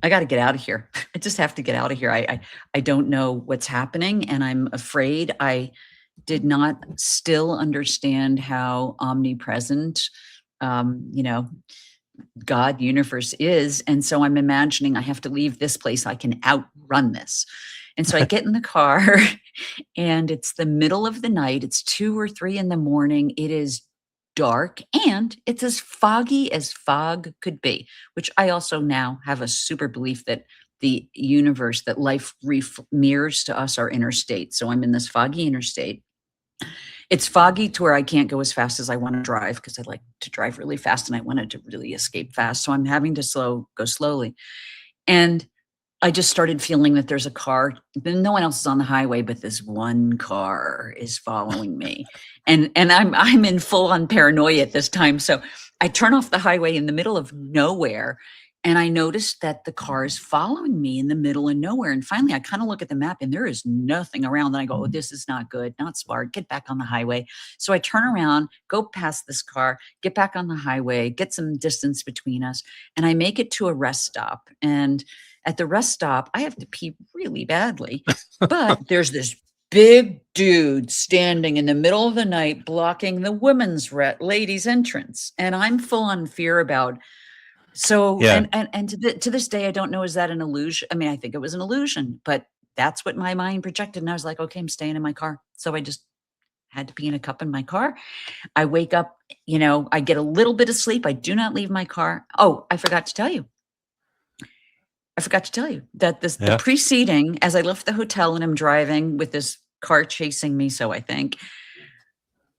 I got to get out of here. I just have to get out of here. I don't know what's happening, and I'm afraid. I did not still understand how omnipresent, you know, God, universe is. And so I'm imagining I have to leave this place. I can outrun this. And so I get in the car and it's the middle of the night. It's 2 or 3 in the morning. It is dark and it's as foggy as fog could be, which I also now have a super belief that the universe, that life mirrors to us our inner state. So I'm in this foggy interstate. It's foggy to where I can't go as fast as I want to drive because I like to drive really fast and I wanted to really escape fast. So I'm having to go slowly. And I just started feeling that there's a car. No one else is on the highway, but this one car is following me. And I'm in full on paranoia at this time. So I turn off the highway in the middle of nowhere. And I noticed that the car is following me in the middle of nowhere. And finally, I kind of look at the map and there is nothing around. And I go, oh, this is not good, not smart, get back on the highway. So I turn around, go past this car, get back on the highway, get some distance between us. And I make it to a rest stop. And at the rest stop, I have to pee really badly. But there's this big dude standing in the middle of the night blocking the ladies' entrance. And I'm full on fear about. So, Yeah. and to this day, I don't know, is that an illusion? I mean, I think it was an illusion, but that's what my mind projected. And I was like, okay, I'm staying in my car. So I just had to pee in a cup in my car. I wake up, I get a little bit of sleep. I do not leave my car. Oh, I forgot to tell you. That the preceding, as I left the hotel and I'm driving with this car chasing me. So I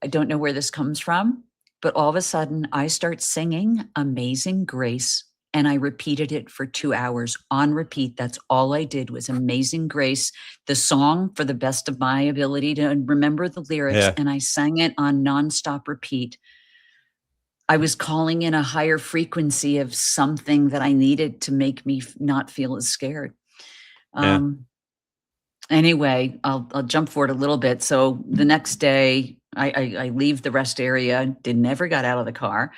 don't know where this comes from. But all of a sudden, I start singing Amazing Grace, and I repeated it for 2 hours on repeat. That's all I did was Amazing Grace, the song for the best of my ability to remember the lyrics, and I sang it on nonstop repeat. I was calling in a higher frequency of something that I needed to make me not feel as scared. Anyway, I'll jump forward a little bit. So the next day, I leave the rest area, never got out of the car,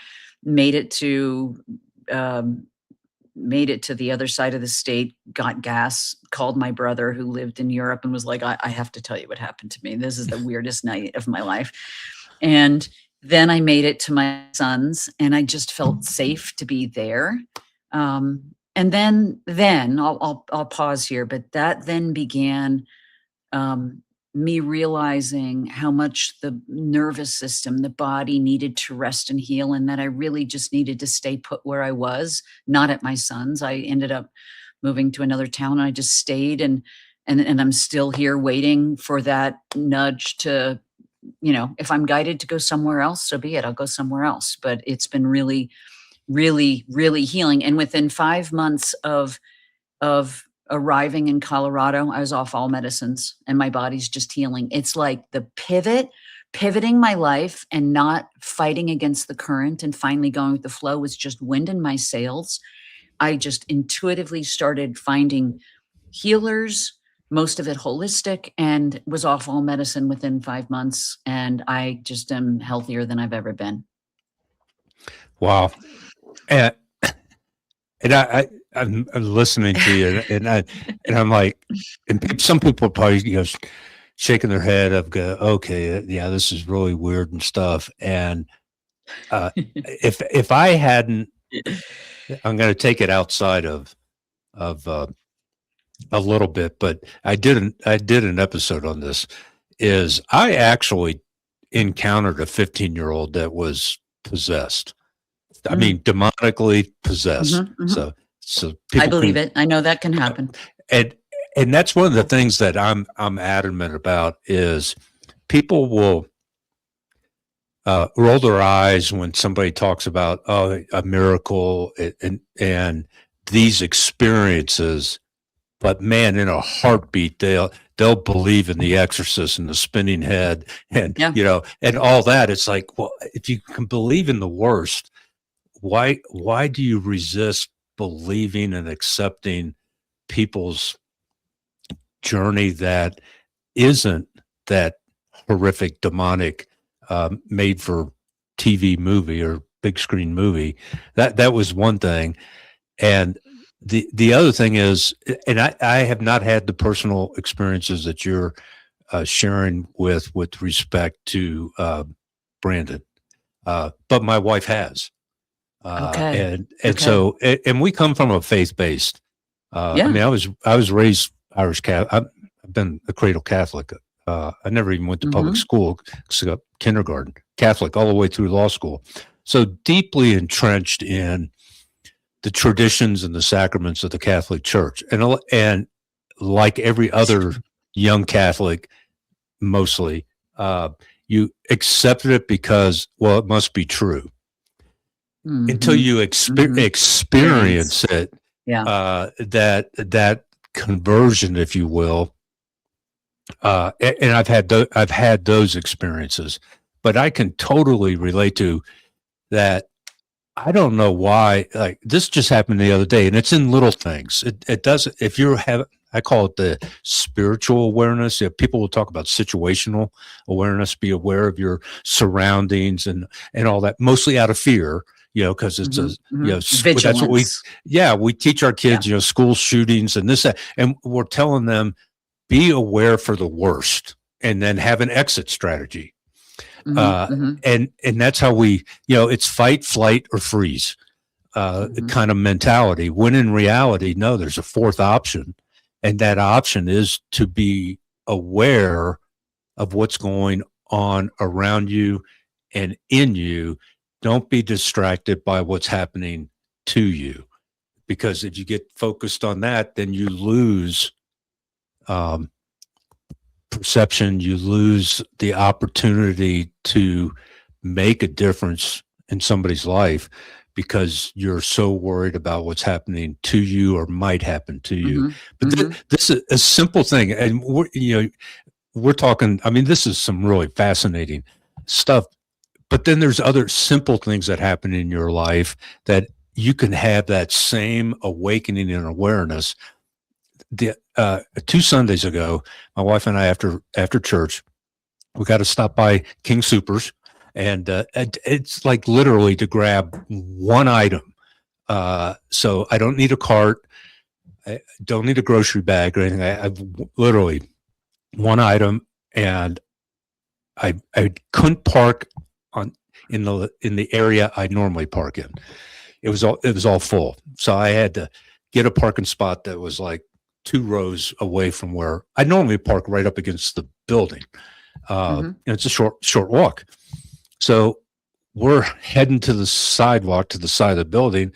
made it to the other side of the state, got gas, called my brother who lived in Europe and was like, I have to tell you what happened to me. This is the weirdest night of my life. And then I made it to my son's and I just felt safe to be there. And then I'll pause here, but that then began me realizing how much the nervous system, the body needed to rest and heal, and that I really just needed to stay put where I was, not at my son's. I ended up moving to another town and I just stayed and I'm still here waiting for that nudge to, if I'm guided to go somewhere else, so be it, I'll go somewhere else. But it's been really, really, really healing. And within 5 months of arriving in Colorado, I was off all medicines and my body's just healing. It's like the pivoting my life and not fighting against the current and finally going with the flow was just wind in my sails. I just intuitively started finding healers, most of it holistic, and was off all medicine within 5 months. And I just am healthier than I've ever been. Wow. And I'm listening to you, and I'm like, and some people are probably shaking their head of go, okay, yeah, this is really weird and stuff. And if I hadn't, I'm going to take it outside of a little bit, but I did an episode on this. Is I actually encountered a 15-year-old that was possessed. I mean, demonically possessed. Mm-hmm, mm-hmm. So I believe it. I know that can happen. And that's one of the things that I'm adamant about is people will roll their eyes when somebody talks about a miracle and these experiences, but man, in a heartbeat they'll believe in the exorcist and the spinning head and and all that. It's like, well, if you can believe in the worst, why do you resist believing and accepting people's journey that isn't that horrific, demonic, made for TV movie or big screen movie. That was one thing. And the other thing is, and I have not had the personal experiences that you're sharing with respect to Brandon, but my wife has. Okay. And Okay. so, and we come from a faith-based, I Yeah. mean, I was raised Irish Catholic. I've been a cradle Catholic. I never even went to public school, except kindergarten, Catholic all the way through law school. So deeply entrenched in the traditions and the sacraments of the Catholic Church. And like every other young Catholic, mostly, you accepted it because, well, it must be true. Until you experience it, that conversion, if you will. And I've had those experiences, but I can totally relate to that. I don't know why, like this just happened the other day, and it's in little things. It doesn't, if you have, I call it the spiritual awareness. People will talk about situational awareness, be aware of your surroundings and all that, mostly out of fear, because it's vigilance. That's what we teach our kids, school shootings and this, that, and we're telling them, be aware for the worst and then have an exit strategy. And that's how we, it's fight, flight, or freeze, kind of mentality. When in reality, no, there's a fourth option. And that option is to be aware of what's going on around you and in you. Don't be distracted by what's happening to you, because if you get focused on that, then you lose, perception, you lose the opportunity to make a difference in somebody's life because you're so worried about what's happening to you or might happen to you. But this is a simple thing. And we're talking, I mean, this is some really fascinating stuff, but then there's other simple things that happen in your life that you can have that same awakening and awareness. 2 Sundays ago, my wife and I, after church, we got to stop by King Supers, and it's like literally to grab one item. So I don't need a cart, I don't need a grocery bag or anything. I've literally one item, and I couldn't park in the area I normally park in. It was all full, so I had to get a parking spot that was like 2 rows away from where I normally park, right up against the building. And it's a short walk. So we're heading to the sidewalk to the side of the building,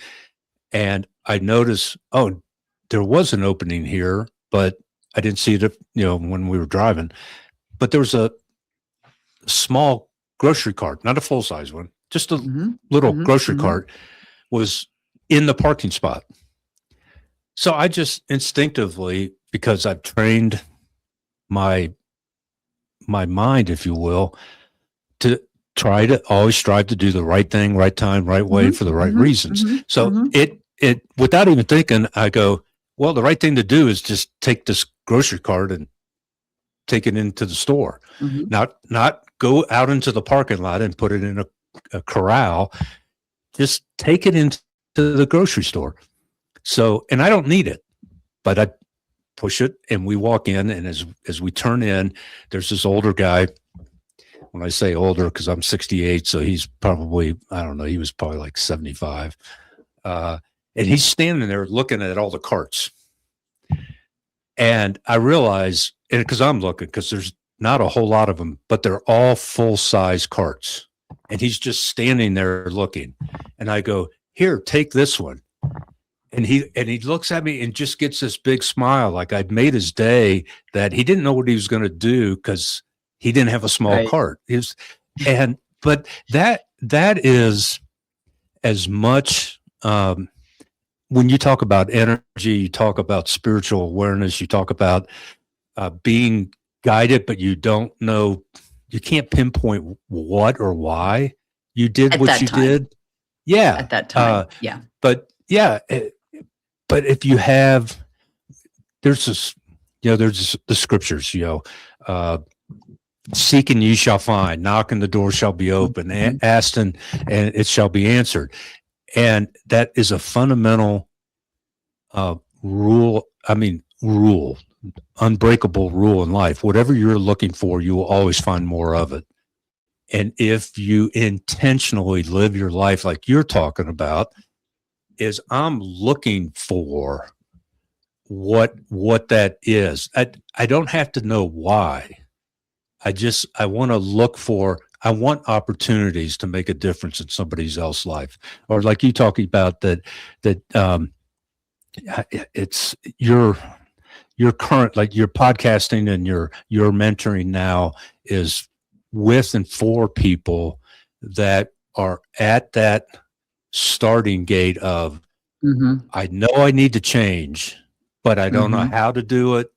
and I noticed, oh, there was an opening here, but I didn't see it, when we were driving. But there was a small grocery cart, not a full size one, just a little grocery cart was in the parking spot. So I just instinctively, because I've trained my mind, if you will, to try to always strive to do the right thing, right time, right way, for the right reasons. So it without even thinking, I go, well, the right thing to do is just take this grocery cart and take it into the store, not go out into the parking lot and put it in a corral. Just take it into the grocery store. So, and I don't need it, but I push it and we walk in, and as we turn in, there's this older guy. When I say older, because I'm 68, so he's probably, I don't know, he was probably like 75. And he's standing there looking at all the carts. And I realize, and because I'm looking, because there's not a whole lot of them, but they're all full-size carts. And he's just standing there looking. And I go, here, take this one. And he looks at me and just gets this big smile, like I'd made his day, that he didn't know what he was going to do because he didn't have a small cart. But that is as much, when you talk about energy, you talk about spiritual awareness, you talk about being guided, but you don't know, you can't pinpoint what or why you did what you did. Yeah. At that time. But yeah, but if you have, there's this, there's the scriptures, seek and ye shall find, knock and the door shall be open, ask and it shall be answered. And that is a fundamental rule, unbreakable rule in life. Whatever you're looking for, you will always find more of it. And if you intentionally live your life like you're talking about, is I'm looking for what that is. I don't have to know why. I want to look for, I want opportunities to make a difference in somebody else's life. Or like you talking about it's your current, like your podcasting and your mentoring now is with and for people that are at that starting gate of, I know I need to change, but I don't know how to do it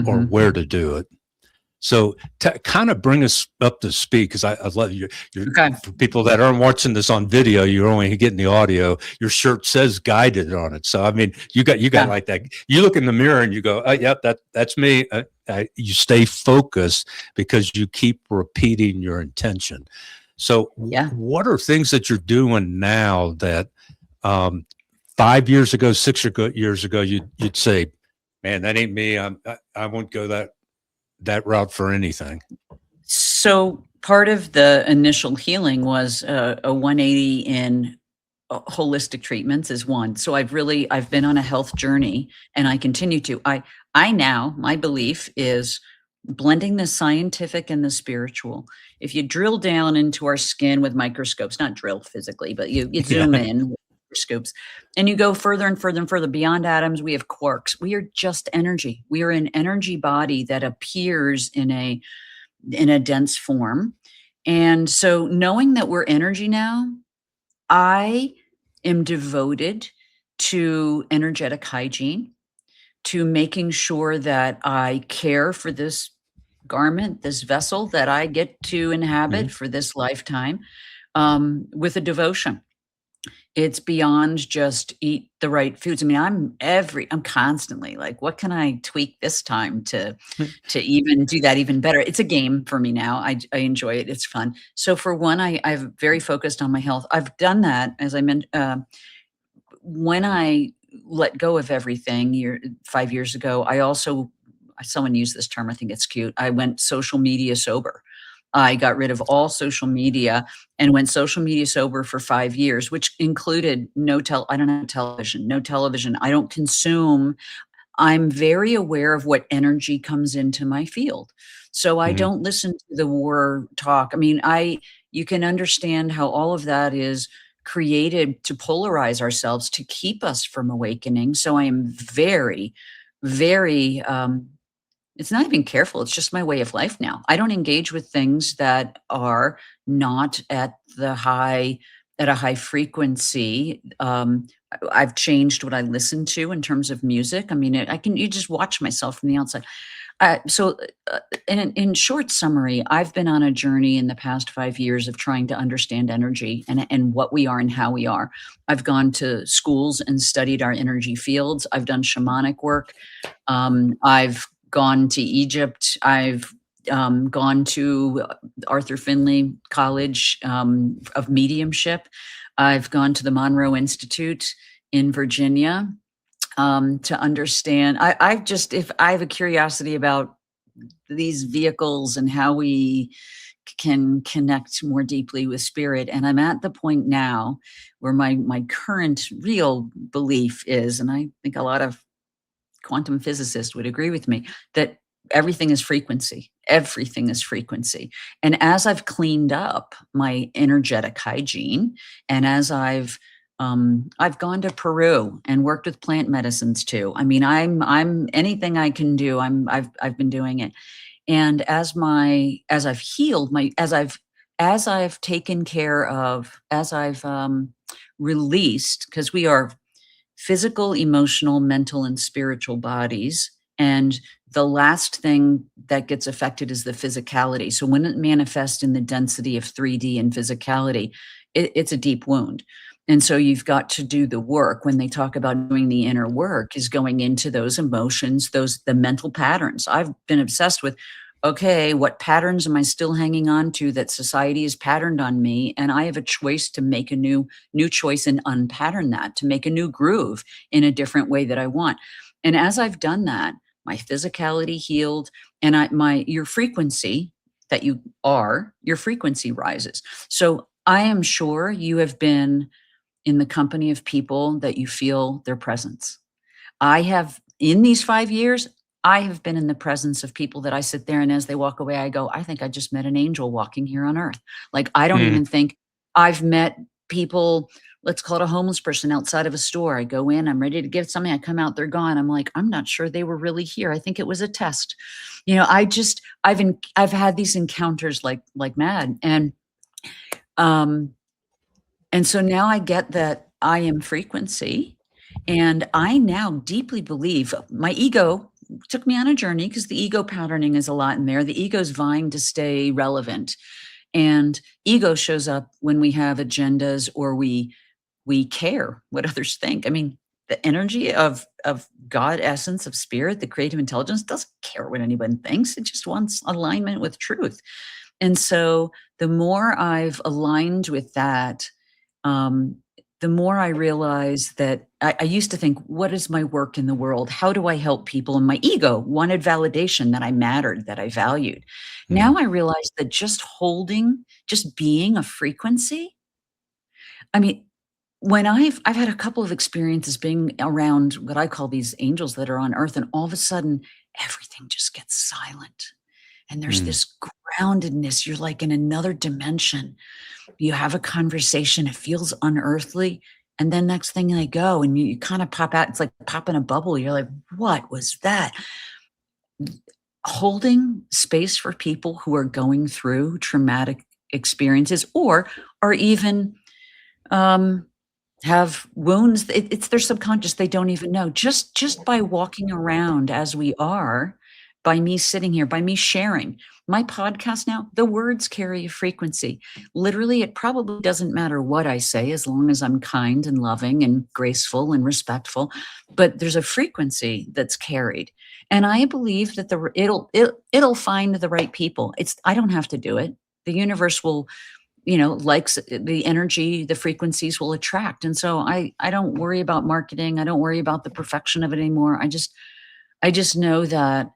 or where to do it. So to kind of bring us up to speed, because I love you. Okay. For people that aren't watching this on video, you're only getting the audio. Your shirt says guided on it. So, I mean, you got like that. You look in the mirror and you go, oh, yep, that's me. You stay focused because you keep repeating your intention. So what are things that you're doing now that 5 years ago, 6 years ago, you'd say, man, that ain't me. I won't go that route for anything? So part of the initial healing was a 180 in holistic treatments is one. So I've been on a health journey, and I continue to. My belief is blending the scientific and the spiritual. If you drill down into our skin with microscopes, not drill physically, but you zoom in with microscopes, and you go further and further and further beyond atoms, we have quarks. We are just energy. We are an energy body that appears in a dense form. And so knowing that we're energy now, I am devoted to energetic hygiene, to making sure that I care for this garment, this vessel that I get to inhabit for this lifetime, with a devotion. It's beyond just eat the right foods. I mean, I'm constantly like, what can I tweak this time to even do that even better? It's a game for me now. I enjoy it. It's fun. So for one, I've very focused on my health. I've done that, as I mentioned, when I let go of everything 5 years ago. Someone used this term, I think it's cute. I went social media sober. I got rid of all social media and went social media sober for 5 years, which included I don't have television, no television. I don't consume. I'm very aware of what energy comes into my field. So I don't listen to the war talk. I mean, you can understand how all of that is created to polarize ourselves, to keep us from awakening. So I am very, very, it's not even careful. It's just my way of life now. I don't engage with things that are not at a high frequency. I've changed what I listen to in terms of music. I mean, you just watch myself from the outside. In short summary, I've been on a journey in the past 5 years of trying to understand energy and what we are and how we are. I've gone to schools and studied our energy fields. I've done shamanic work. I've gone to Egypt. I've gone to Arthur Finley College of Mediumship. I've gone to the Monroe Institute in Virginia to understand. If I have a curiosity about these vehicles and how we can connect more deeply with spirit. And I'm at the point now where my current real belief is, and I think a lot of quantum physicists would agree with me, that everything is frequency. Everything is frequency. And as I've cleaned up my energetic hygiene, and as I've gone to Peru and worked with plant medicines too. I mean, I'm anything I can do. I've been doing it. And as I've healed as I've taken care of, as I've released, because we are physical, emotional, mental, and spiritual bodies. And the last thing that gets affected is the physicality. So when it manifests in the density of 3D and physicality, it's a deep wound. And so you've got to do the work. When they talk about doing the inner work, is going into those emotions, the mental patterns. I've been obsessed with, okay, what patterns am I still hanging on to that society has patterned on me? And I have a choice to make a new choice and unpattern that, to make a new groove in a different way that I want. And as I've done that, my physicality healed, and your frequency that your frequency rises. So I am sure you have been in the company of people that you feel their presence. I have, in these 5 years, I have been in the presence of people that I sit there, and as they walk away, I go, I think I just met an angel walking here on earth. Like, I don't Mm. even think I've met people, let's call it a homeless person outside of a store. I go in, I'm ready to give something. I come out, they're gone. I'm like, I'm not sure they were really here. I think it was a test. I've had these encounters like mad. Um, and so now I get that I am frequency, and I now deeply believe my ego took me on a journey, because the ego patterning is a lot in there. The ego's vying to stay relevant, and ego shows up when we have agendas, or we care what others think. I mean, the energy of God essence, of spirit, the creative intelligence doesn't care what anyone thinks. It just wants alignment with truth. And so the more I've aligned with that, um, the more I realize that I used to think, what is my work in the world? How do I help people? And my ego wanted validation that I mattered, that I valued. Mm. Now I realize that just being a frequency, I mean, when I've had a couple of experiences being around what I call these angels that are on earth, and all of a sudden everything just gets silent. And there's Mm. this groundedness. You're like in another dimension. You have a conversation, it feels unearthly, and then next thing they go, and you kind of pop out. It's like popping a bubble. You're like, what was that? Holding space for people who are going through traumatic experiences, or even um, have wounds. It's their subconscious. They don't even know. Just by walking around as we are, by me sitting here, by me sharing my podcast now, the words carry a frequency. Literally, it probably doesn't matter what I say, as long as I'm kind and loving and graceful and respectful. But there's a frequency that's carried, and I believe that it'll find the right people. I don't have to do it. The universe will, likes the energy, the frequencies will attract. And so I don't worry about marketing. I don't worry about the perfection of it anymore. I just know that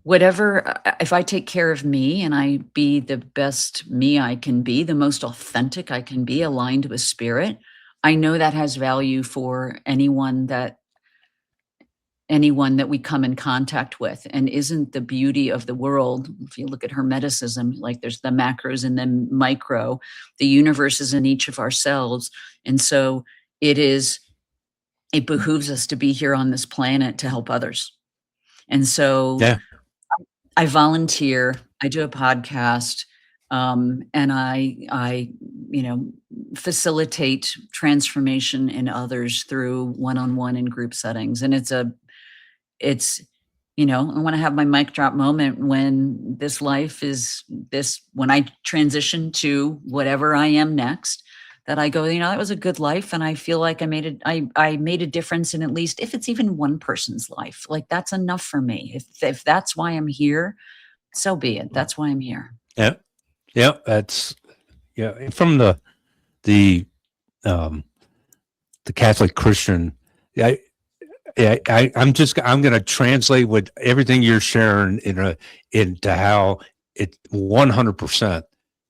if I take care of me and I be the best me I can be, the most authentic I can be, aligned with spirit, I know that has value for anyone that we come in contact with. And isn't the beauty of the world, if you look at hermeticism, like there's the macros and the micro, the universe is in each of our cells. And so it behooves us to be here on this planet to help others. And so Yeah. I volunteer, I do a podcast, and I facilitate transformation in others through one-on-one and group settings. And it's I want to have my mic drop moment when when I transition to whatever I am next, that I go, that was a good life, and I feel like I made a difference in, at least if it's even one person's life. Like, that's enough for me. If that's why I'm here, so be it. That's why I'm here. Yeah. Yeah. That's, yeah. From the, um, the Catholic Christian, yeah, I'm going to translate what everything you're sharing into how it 100%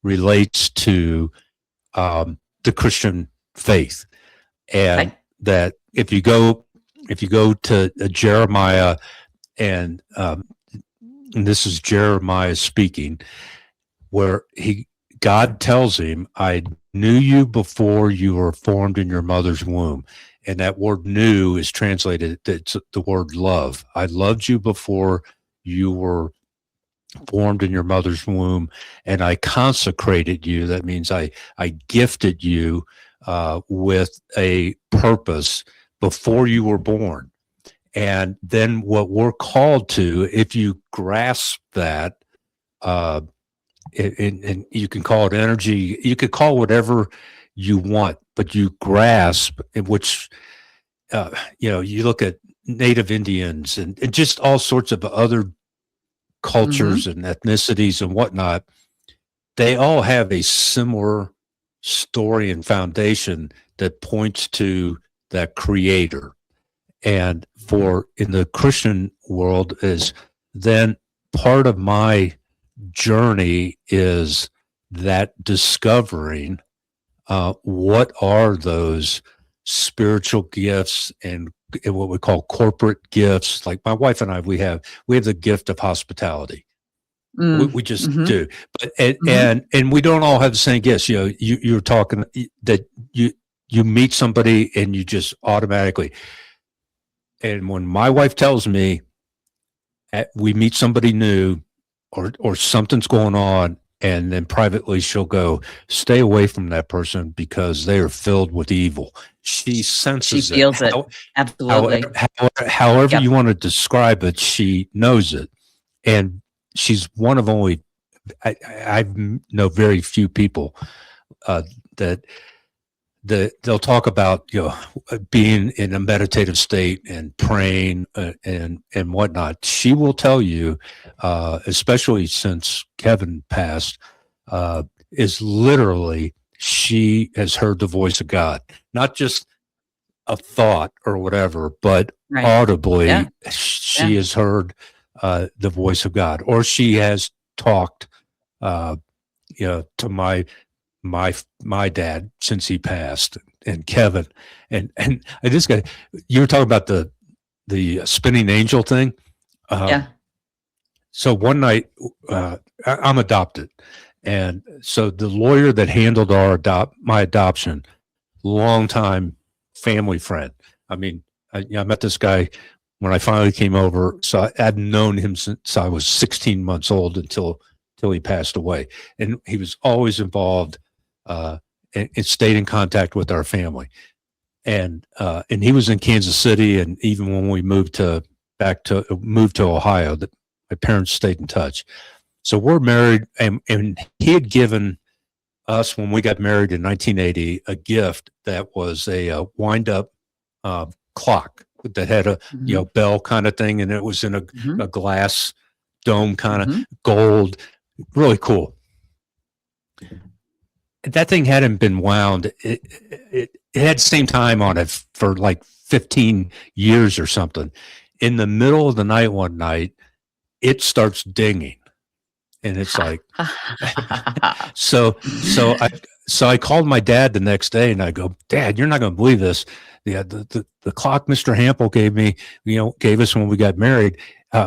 relates to the Christian faith, and Okay. that if you go to Jeremiah, and this is Jeremiah speaking, where God tells him, I knew you before you were formed in your mother's womb. And that word knew is translated, it's the word love. I loved you before you were formed in your mother's womb, and I consecrated you. That means I gifted you with a purpose before you were born. And then what we're called to, if you grasp that, and you can call it energy, you could call whatever you want, but you grasp, in which, you look at Native Indians and just all sorts of other cultures Mhm. and ethnicities and whatnot, they all have a similar story and foundation that points to that creator. And for in the Christian world is then part of my journey is that discovering what are those spiritual gifts and what we call corporate gifts. Like my wife and I, we have the gift of hospitality. We just Mhm. do, but and, Mhm. and and we don't all have the same gifts. You're talking that you meet somebody and you just automatically. And when my wife tells me we meet somebody new, or something's going on, and then privately she'll go, stay away from that person because they are filled with evil. She She senses it. feels it. However, Absolutely. however Yep. you want to describe it, she knows it. And she's one of only, I know very few people uh, that they'll talk about being in a meditative state and praying and whatnot. She will tell you, especially since Kevin passed, uh, is literally she has heard the voice of God, not just a thought or whatever, but Right. Yeah. audibly Yeah. she has heard the voice of God, or she has talked, uh, to my dad since he passed, and Kevin, and I just got, you were talking about the spinning angel thing. Yeah. So one night, I'm adopted, and so the lawyer that handled my adoption, longtime family friend. I mean, I met this guy when I finally came over. So I'd known him since I was 16 months old until he passed away, and he was always involved uh, and stayed in contact with our family. And he was in Kansas City, and even when we moved to Ohio, that my parents stayed in touch. So we're married, and he had given us, when we got married in 1980, a gift that was a wind up clock that had a Mhm. bell kind of thing, and it was in Mhm. a glass dome, kind of Mhm. gold, really cool. That thing hadn't been wound. It had the same time on it for like 15 years or something. In the middle of the night one night, it starts dinging, and it's like, so I called my dad the next day, and I go, Dad, you're not going to believe this. The clock Mr. Hample gave us when we got married.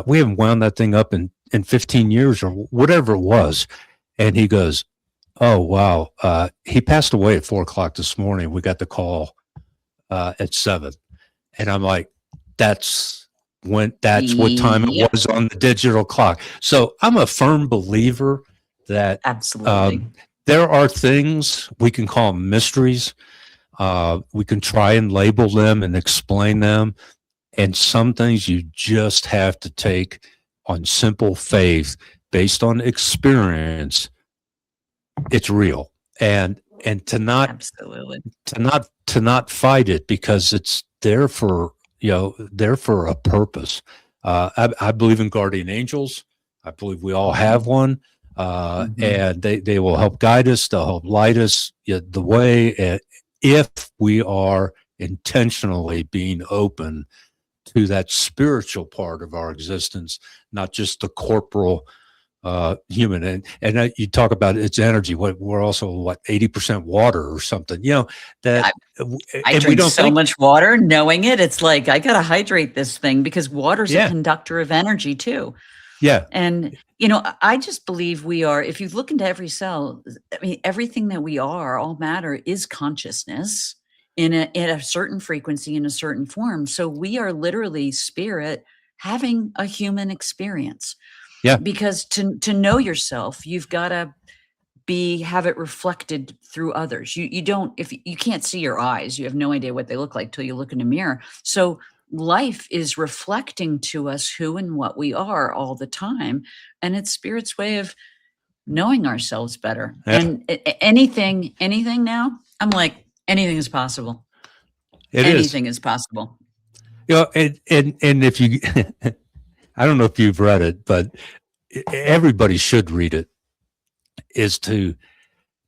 We haven't wound that thing up in 15 years or whatever it was. And he goes, oh, wow. He passed away at 4 o'clock this morning. We got the call at 7. And I'm like, that's what time it Yep. was on the digital clock. So I'm a firm believer that Absolutely. um, there are things we can call mysteries. We can try and label them and explain them. And some things you just have to take on simple faith based on experience. It's real. And to not Absolutely. fight it, because it's there for a purpose. I believe in guardian angels. I believe we all have Mhm. one, Mhm. and they will help guide us. They'll help light us the way, if we are intentionally being open to that spiritual part of our existence, not just the corporal human. And you talk about its energy. We're also 80% water or something. That, I I and we drink don't so think. much water knowing it. It's like, I gotta hydrate this thing because water's a Yeah, conductor of energy too. yeah, And, I just believe we are, if you look into every cell, I mean, everything that we are, all matter is consciousness in a certain frequency, in a certain form. So we are literally spirit having a human experience. yeah, Because to know yourself, you've got to have it reflected through others. You don't, if you can't see your eyes, you have no idea what they look like till you look in a mirror. So life is reflecting to us who and what we are all the time, and it's spirit's way of knowing ourselves better. Yeah. And anything now, I'm like, anything is possible. It is. Anything is possible. You know, and if you, I don't know if you've read it, but everybody should read it.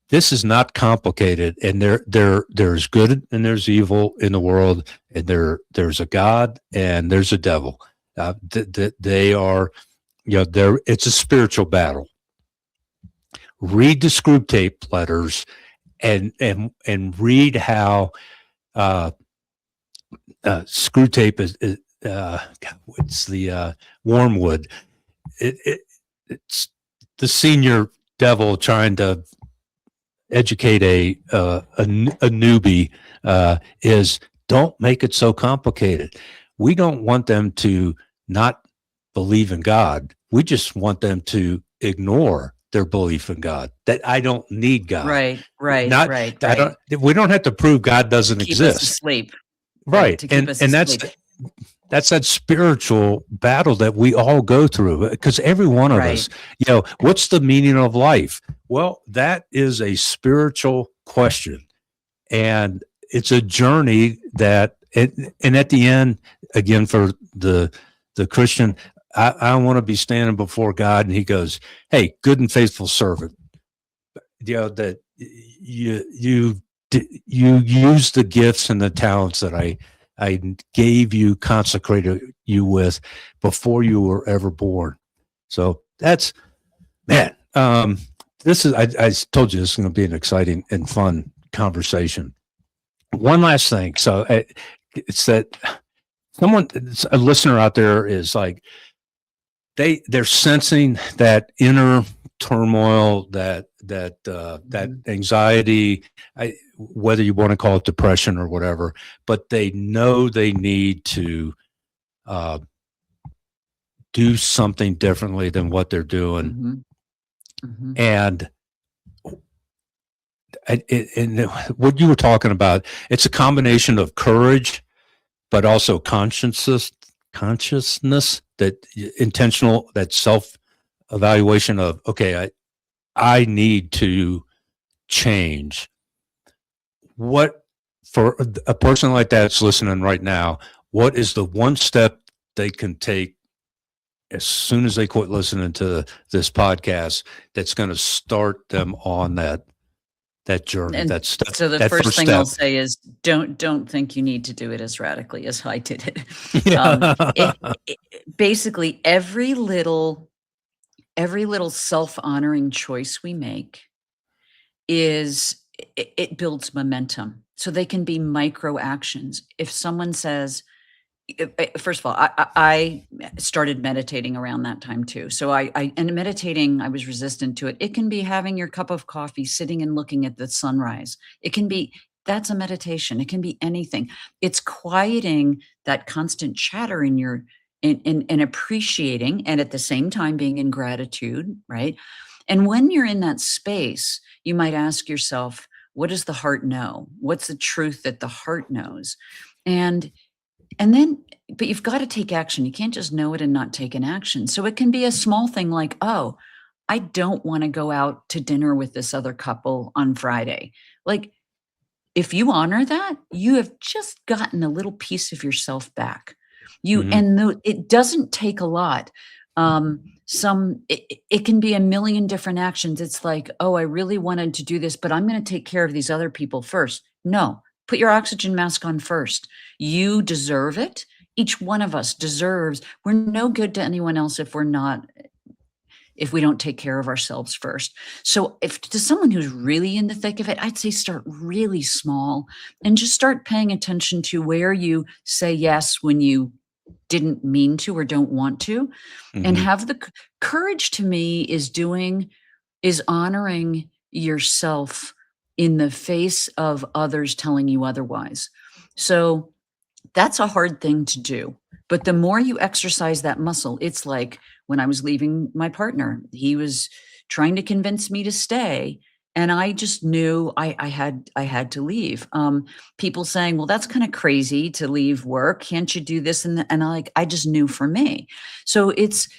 This is not complicated, and there's good and there's evil in the world, and there's a God and there's a devil. They are, it's a spiritual battle. Read the Screw Tape letters, and read how Screw Tape is what's the Wormwood. It's the senior devil trying to educate a newbie is don't make it so complicated. We don't want them to not believe in God. We just want them to ignore their belief in God. That I don't need God. Right. We don't have to prove God doesn't Keep exist. us asleep. Right. To keep us asleep. That's that spiritual battle that we all go through, because every one of us, what's the meaning of life? Well, that is a spiritual question, and it's a journey that, and at the end, again, for the Christian, I want to be standing before God, and he goes, "Hey, good and faithful servant, that you use the gifts and the talents that I gave you, consecrated you with before you were ever born." So that's, man, this is, I told you this is going to be an exciting and fun conversation. One last thing. So it's that a listener out there is like, they're sensing that inner turmoil, that anxiety, whether you want to call it depression or whatever, but they know they need to do something differently than what they're doing. And what you were talking about, it's a combination of courage, but also consciousness, that intentional, that self-evaluation of, okay, I need to change. What, for a person like that's listening right now, what is the one step they can take as soon as they quit listening to this podcast that's going to start them on that journey? And that step, so the that first thing step. I'll say is don't think you need to do it as radically as I did it. Basically, every little self-honoring choice we make it builds momentum. So they can be micro actions. If someone says, first of all, I started meditating around that time too. So and meditating, I was resistant to it. It can be having your cup of coffee, sitting and looking at the sunrise. It can be, that's a meditation. It can be anything. It's quieting that constant chatter in your, and appreciating, and at the same time being in gratitude, right? And when you're in that space, you might ask yourself, what does the heart know? What's the truth that the heart knows? And then, but you've got to take action. You can't just know it and not take an action. So it can be a small thing like, oh, I don't want to go out to dinner with this other couple on Friday. Like, if you honor that, you have just gotten a little piece of yourself back. It doesn't take a lot. It can be a million different actions. It's like, oh, I really wanted to do this, but I'm going to take care of these other people first. No, put your oxygen mask on first. You deserve it. Each one of us deserves. We're no good to anyone else if we don't take care of ourselves first. So if to someone who's really in the thick of it, I'd say start really small and just start paying attention to where you say yes when you didn't mean to or don't want to, and have the courage. To me, is honoring yourself in the face of others telling you otherwise. So that's a hard thing to do. But the more you exercise that muscle, it's like when I was leaving my partner, he was trying to convince me to stay. And I just knew I had to leave. People saying, well, that's kind of crazy to leave work. Can't you do this? And I just knew for me. So it's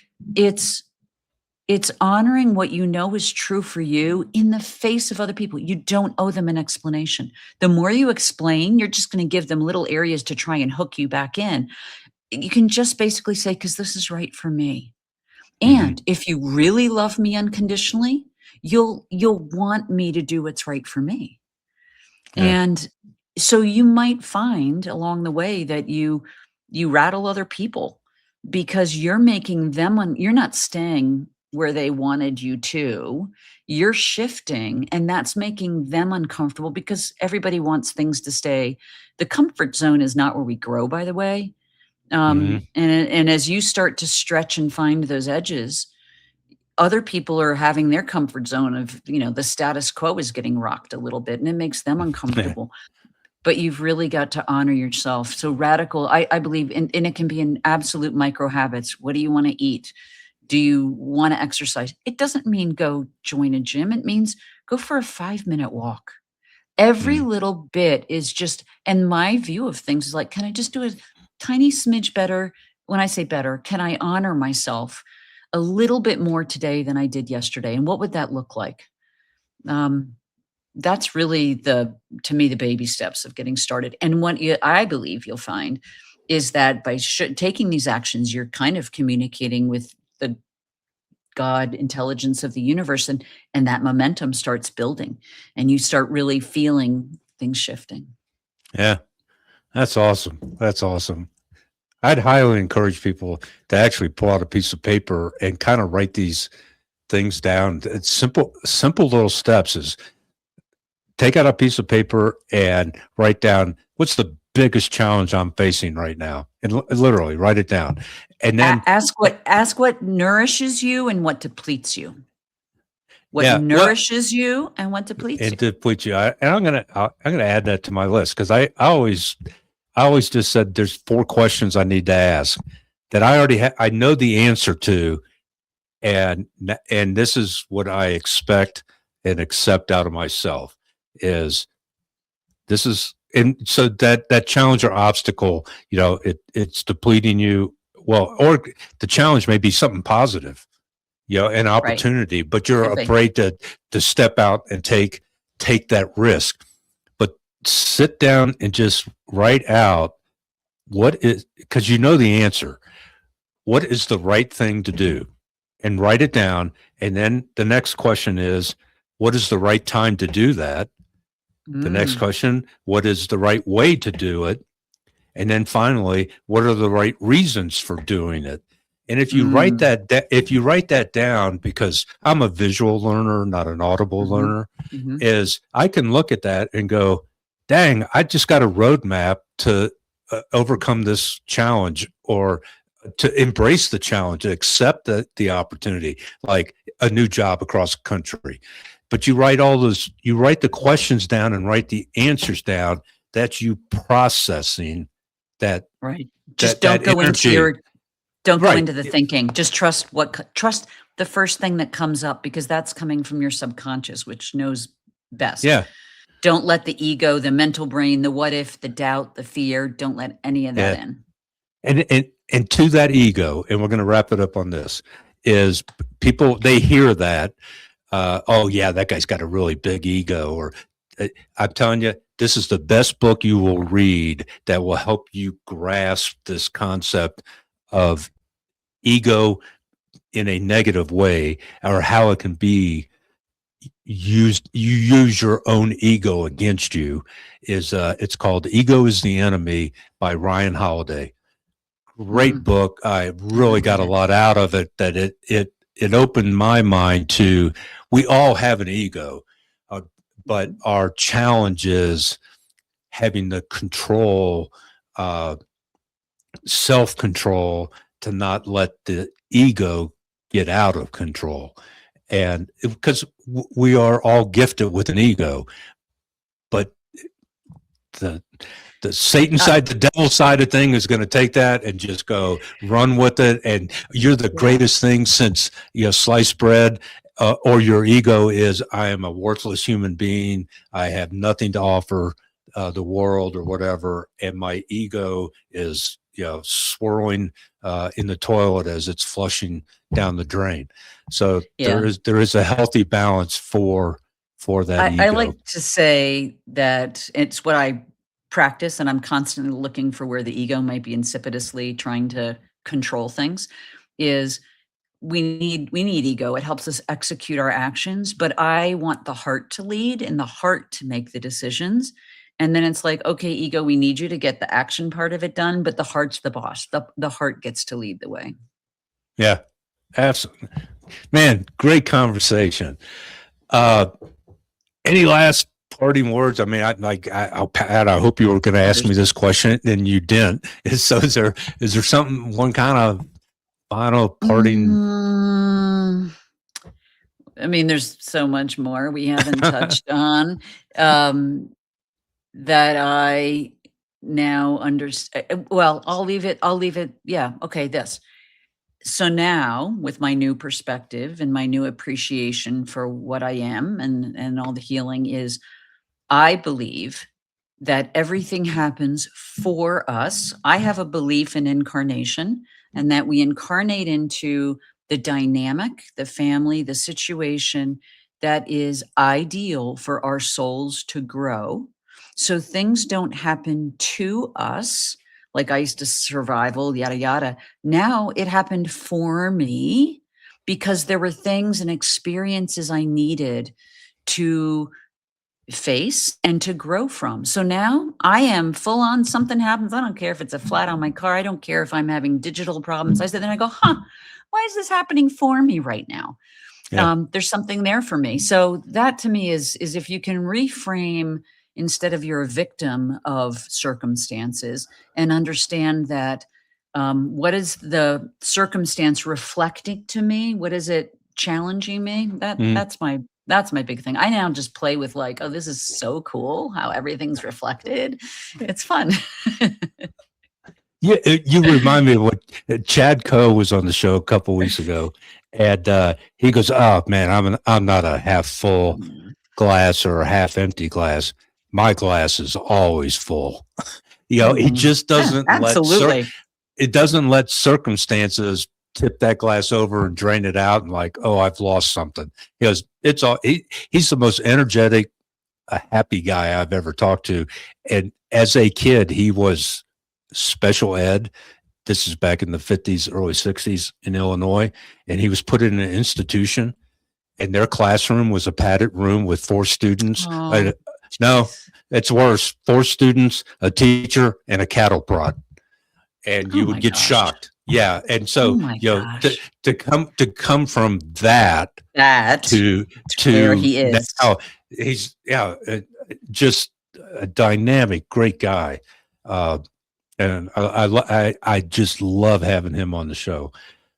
It's honoring what you know is true for you in the face of other people. You don't owe them an explanation. The more you explain, you're just going to give them little areas to try and hook you back in. You can just basically say, because this is right for me. Hmm. And if you really love me unconditionally, you'll want me to do what's right for me. Yeah. And so you might find along the way that you rattle other people because you're making them you're not staying where they wanted you to. You're shifting, and that's making them uncomfortable because everybody wants things to stay. The comfort zone is not where we grow, by the way. Hmm. And as you start to stretch and find those edges, other people are having their comfort zone of, the status quo is getting rocked a little bit and it makes them uncomfortable. But you've really got to honor yourself. So radical, I believe, and it can be in absolute micro habits. What do you want to eat? Do you want to exercise? It doesn't mean go join a gym. It means go for a 5-minute walk. Every Mm. little bit is just, and my view of things is like, can I just do a tiny smidge better? When I say better, can I honor myself a little bit more today than I did yesterday? And what would that look like? Um, that's really to me, the baby steps of getting started. And what I believe you'll find is that by taking these actions, you're kind of communicating with the God intelligence of the universe, and that momentum starts building, and you start really feeling things shifting. Yeah. That's awesome. That's awesome. I'd highly encourage people to actually pull out a piece of paper and kind of write these things down. It's simple little steps is take out a piece of paper and write down what's the biggest challenge I'm facing right now, and literally write it down. And then, Ask what nourishes you and what depletes you. What yeah, well, nourishes you and what depletes and you. deplete you. And I'm gonna add that to my list because I always just said there's 4 questions I need to ask that I already I know the answer to, and this is what I expect and accept out of myself is this is, and so that challenge or obstacle, it's depleting you. Well, or the challenge may be something positive, an Right. opportunity, but you're Could be. afraid to step out and take that risk. But sit down and just write out what is, because you know the answer. What is the right thing to do? And write it down. And then the next question is, what is the right time to do that? The next Mm, question, what is the right way to do it? And then finally, what are the right reasons for doing it? And mm, if you write that down, because I'm a visual learner, not an audible mhm, learner, mhm. is I can look at that and go, dang, I just got a roadmap to overcome this challenge, or to embrace the challenge, to accept the opportunity, like a new job across the country. But you write the questions down and write the answers down. That's you processing that Right. Just that energy. don't go Right. into the thinking. Just trust the first thing that comes up because that's coming from your subconscious, which knows best. Yeah. Don't let the ego, the mental brain, the what if, the doubt, the fear, don't let any of that Yeah. in. And to that ego, and we're going to wrap it up on this, is people, they hear that, oh yeah, that guy's got a really big ego, or I'm telling you, this is the best book you will read that will help you grasp this concept of ego in a negative way, or how it can be used. You use your own ego against you. Is It's called Ego is the Enemy by Ryan Holiday. Great Mm, book. I I really haven't got read a it. lot out of it. That it opened my mind to, we all have an ego, but our challenge is having the control, uh, self control, to not let the ego get out of control. And because we are all gifted with an ego, but the Satan Uh, side, the devil side of thing is going to take that and just go run with it. And you're the yeah. greatest thing since sliced bread. Or your ego is, I am a worthless human being. I have nothing to offer the world or whatever. And my ego is swirling in the toilet as it's flushing down the drain. So Yeah. there is a healthy balance for that ego. I like to say that it's what I practice, and I'm constantly looking for where the ego might be insipidly trying to control things. Is we need ego. It helps us execute our actions, but I want the heart to lead and the heart to make the decisions. And then it's like, okay, ego, we need you to get the action part of it done, but the heart's the boss. The heart gets to lead the way. Yeah, absolutely. Man, great conversation. Any last parting words? I mean, Pat, I hope you were going to ask me this question and you didn't. So is there something, one kind of final parting? I mean, there's so much more we haven't touched on that I now understand. Well, I'll leave it. Yeah. Okay. So now with my new perspective and my new appreciation for what I am and all the healing is, I believe that everything happens for us. I have a belief in incarnation and that we incarnate into the dynamic, the family, the situation that is ideal for our souls to grow. So things don't happen to us, like I used to survival, yada, yada. Now it happened for me because there were things and experiences I needed to face and to grow from. So now I am full on, something happens. I don't care if it's a flat on my car. I don't care if I'm having digital problems. Then I go, why is this happening for me right now? Yeah. There's something there for me. So that to me is if you can reframe instead of you're a victim of circumstances and understand that what is the circumstance reflecting to me? What is it challenging me? That's my big thing. I now just play with like, oh, this is so cool how everything's reflected. It's fun. Yeah, you remind me of what Chad Coe was on the show a couple weeks ago, and he goes, "Oh man, I'm not a half full glass or a half empty glass. My glass is always full." He just doesn't let circumstances tip that glass over and drain it out and like, oh, I've lost something. He goes, he's the most energetic, happy guy I've ever talked to. And as a kid, he was special ed. This is back in the 50s, early 60s in Illinois. And he was put in an institution and their classroom was a padded room with 4 students. No, it's worse. 4 students, a teacher, and a cattle prod. And you would get shocked. Yeah. And so, to come from that to where he is now, he's just a dynamic, great guy. And I just love having him on the show.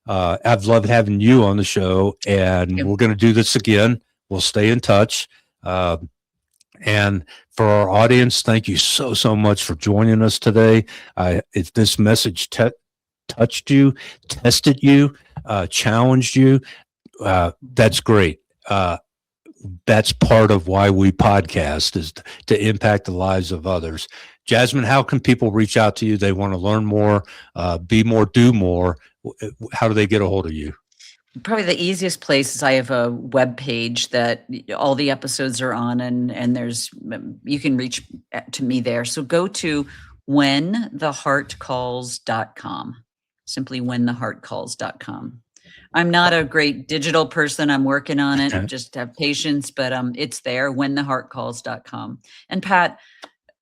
I've loved having you on the show, and we're going to do this again. We'll stay in touch. And for our audience, thank you so much for joining us today. If this message touched you, tested you, challenged you, that's great. That's part of why we podcast, is to impact the lives of others. Jazzmyn, how can people reach out to you? They want to learn more, be more, do more. How do they get a hold of you? Probably the easiest place is I have a web page that all the episodes are on, and you can reach to me there. So go to whentheheartcalls.com. Simply whentheheartcalls.com. I'm not a great digital person. I'm working on it. Okay. Just have patience, but it's there, whentheheartcalls.com. And Pat,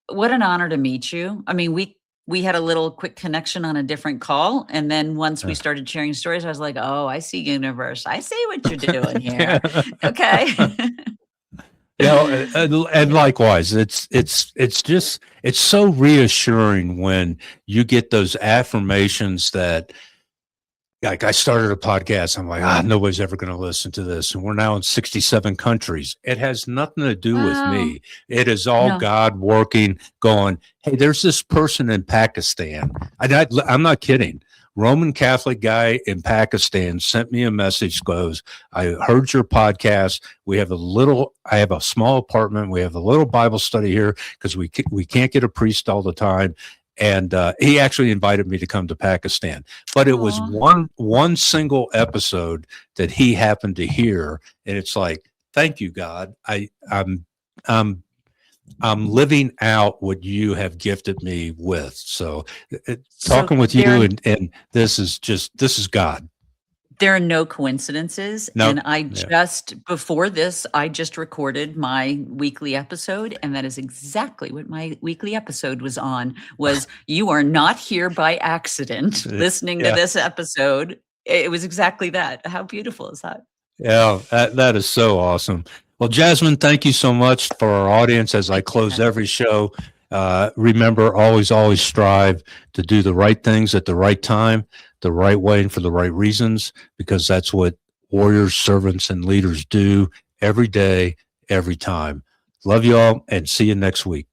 what an honor to meet you. I mean, we had a little quick connection on a different call. And then once we started sharing stories, I was like, oh, I see universe. I see what you're doing here. Okay. And likewise, it's so reassuring when you get those affirmations that, like, I started a podcast. I'm like, nobody's ever going to listen to this. And we're now in 67 countries. It has nothing to do with me. It is all God working, going, hey, there's this person in Pakistan. I'm not kidding. Roman Catholic guy in Pakistan sent me a message, goes, I heard your podcast. I have a small apartment. We have a little Bible study here because we can't get a priest all the time. And he actually invited me to come to Pakistan. But it was Aw. one single episode that he happened to hear, and it's like, thank you, God. I'm living out what you have gifted me with. So So talking with you and this is God. there are no coincidences. No, And I yeah. just, before this, I just recorded my weekly episode. And that is exactly what my weekly episode was on, was you are not here by accident listening to Yeah. this episode. It was exactly that. How beautiful is that? Yeah, that is so awesome. Well, Jazzmyn, thank you so much for our audience. As I close every show, remember, always strive to do the right things at the right time, the right way, and for the right reasons, because that's what warriors, servants, and leaders do every day, every time. Love you all, and see you next week.